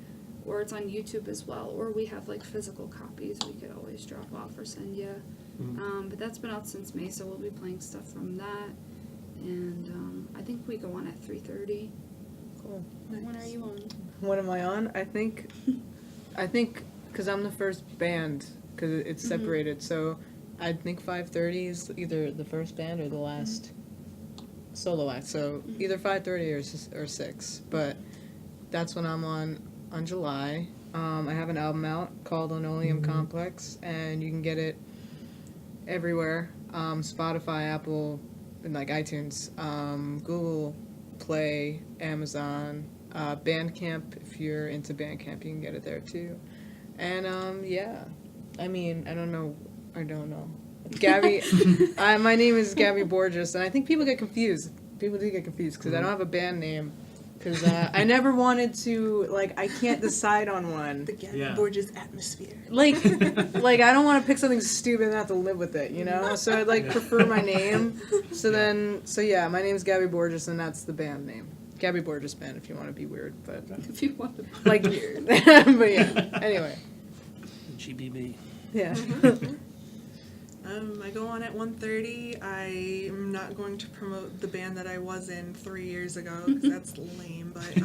or it's on YouTube as well. Or we have like physical copies we could always drop off or send you. But that's been out since May, so we'll be playing stuff from that. And I think we go on at 3:30. Cool. When are you on? What am I on? I think, because I'm the first band, because it's separated, so I think 5:30 is either the first band or the last solo act. So either 5:30 or 6. But that's when I'm on July. I have an album out called Linoleum Complex, and you can get it everywhere. Spotify, Apple, and like iTunes, Google Play, Amazon, Bandcamp. If you're into Bandcamp, you can get it there too. And yeah, I mean, I don't know. Gabby, my name is Gabby Borges, and I think people get confused. People do get confused because I don't have a band name. Because I never wanted to, like, I can't decide on one. The Gabby Yeah. Borges atmosphere. Like I don't want to pick something stupid and have to live with it, you know? So I'd, like, prefer my name. So yeah, my name's Gabby Borges, and that's the band name. Gabby Borges Band, if you want to be weird, but, If you want to. like, weird. But yeah, anyway. GBB. Yeah. I go on at 1:30. I am not going to promote the band that I was in 3 years ago because that's lame. But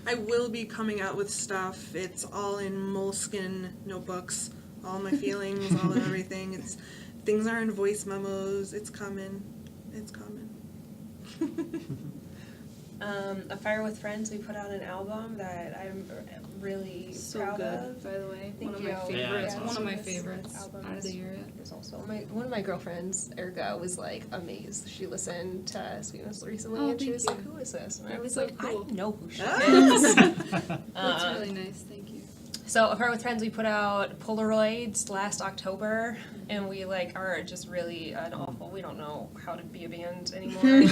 I will be coming out with stuff. It's all in moleskin notebooks. All my feelings, all of everything. Things are in voice memos. It's coming. It's coming. A Fire with Friends, we put out an album that I'm really So proud good, of. by the way. Thank One of you. my favorites. Yeah, One of my This favorites album out of the year. is also one of my girlfriends, Erica, was like amazed. She listened to Sweetness recently, Oh, and she thank was like, you. "Who is this?" And I That's was so like, cool. "I know who she Ah. is." That's really nice. Thank you. So, A Fire with Friends, we put out Polaroids last October, and we are just really an awful. We don't know how to be a band anymore.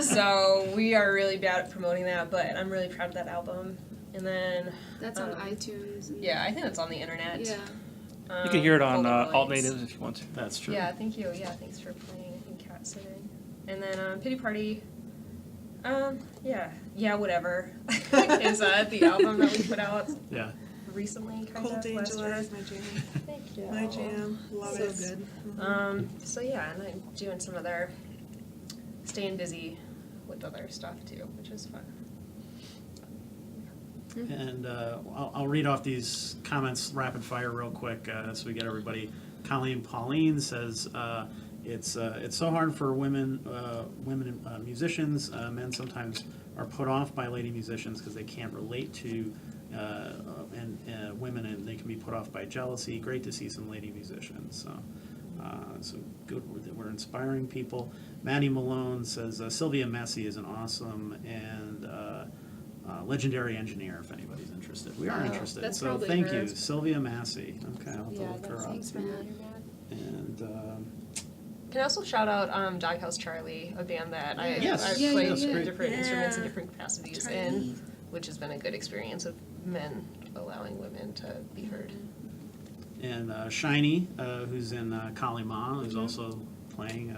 So we are really bad at promoting that, but I'm really proud of that album. And then That's on iTunes. And yeah, I think it's on the internet. Yeah. You can hear it on Polaroids. Alt Natives if you want to. That's true. Yeah, thank you. Yeah, thanks for playing. I think Cat sitting. And then Pity Party. Yeah, whatever. is the album that we put out Yeah. recently, kind Cold of Day in last July year. is my jam. Thank you. My jam. Love So it. good. So yeah, and I'm doing some other, staying busy with other stuff too, which is fun. And I'll read off these comments rapid fire real quick so we get everybody. Colleen Pauline says it's so hard for women musicians. Men sometimes are put off by lady musicians because they can't relate to women, and they can be put off by jealousy. Great to see some lady musicians. So good. We're inspiring people. Maddie Malone says Sylvia Messi is an awesome and legendary engineer. If anybody's interested, we are interested. that's So probably thank her. you, Sylvia Massey. Okay, I'll have to Yeah, look that her up. seems familiar, Matt. And Can I also shout out Doghouse Charlie, a band that Yes. I've Yeah, played yeah, yeah. different instruments in Yeah. different capacities Charlie. in, which has been a good experience of men allowing women to be heard. And Shiny, who's in Kalima, who's also playing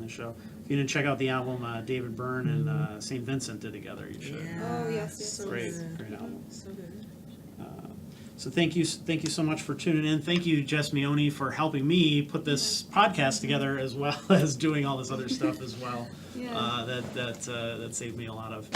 the show. If you didn't check out the album David Byrne and St. Vincent did together, you should. Oh, yes, yes, So Great, good. great album. So good. So thank you so much for tuning in. Thank you, Jess Mione, for helping me put this podcast together, as well as doing all this other stuff as well. Yeah. That saved me a lot of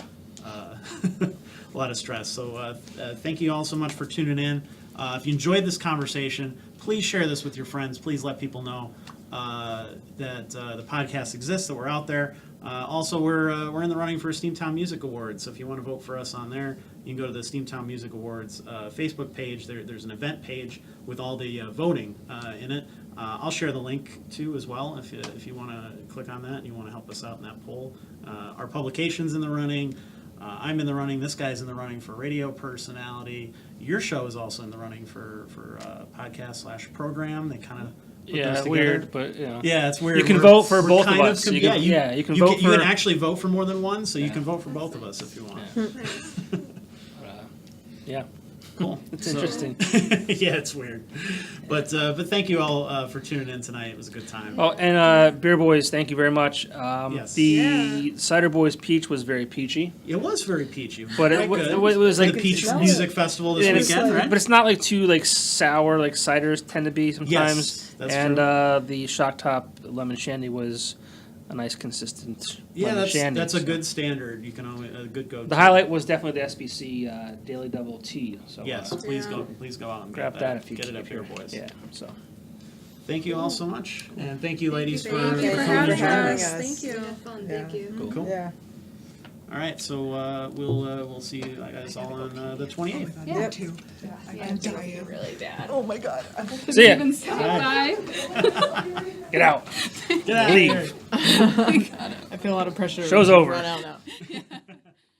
a lot of stress. So thank you all so much for tuning in. If you enjoyed this conversation, please share this with your friends. Please let people know that the podcast exists, that we're out there. Also, we're in the running for a Steamtown Music Awards. So if you want to vote for us on there, you can go to the Steamtown Music Awards Facebook page. There's an event page with all the voting in it. I'll share the link too as well if you want to click on that and you want to help us out in that poll. Our publication's in the running. I'm in the running. This guy's in the running for radio personality. Your show is also in the running for podcast/program. They kind of put those together. Weird, but Yeah, it's weird. You can We're- vote for we're both kind of us. com- You can- you vote you can for. actually vote for more than one, so you Yeah. can vote for both of us if you want. Yeah, Cool. it's So- interesting. Yeah, it's weird. But thank you all for tuning in tonight. It was a good time. Oh, and Beer Boys, thank you very much. Yes. The Cider Boys Peach was very peachy. It was very peachy. But Quite it wa- good. it was like- the Peach it's- Music Festival this And it's weekend, like- right? But it's not like too like sour like ciders tend to be sometimes. Yes, that's and true. The Shock Top Lemon Shandy was a nice consistent Yeah, lemon shandy. that's a so. good standard. You can always a good go. The highlight was definitely the SBC Daily Double Tea. So Yes, please go out and grab get that if you get it can. up here, boys. Yeah. So Thank you all so much, and thank you, ladies, Thank for you for coming having to join us. us. Thank you. Fun. Yeah. Thank you. Cool. Yeah. All right, so we'll see you guys all on the 28th. Yeah. Too. Yeah. I'm dying. Really bad. Oh my god. see ya. Even say bye. Get out. Get out of Leave. here. I feel a lot of pressure. Show's to over. Run out now.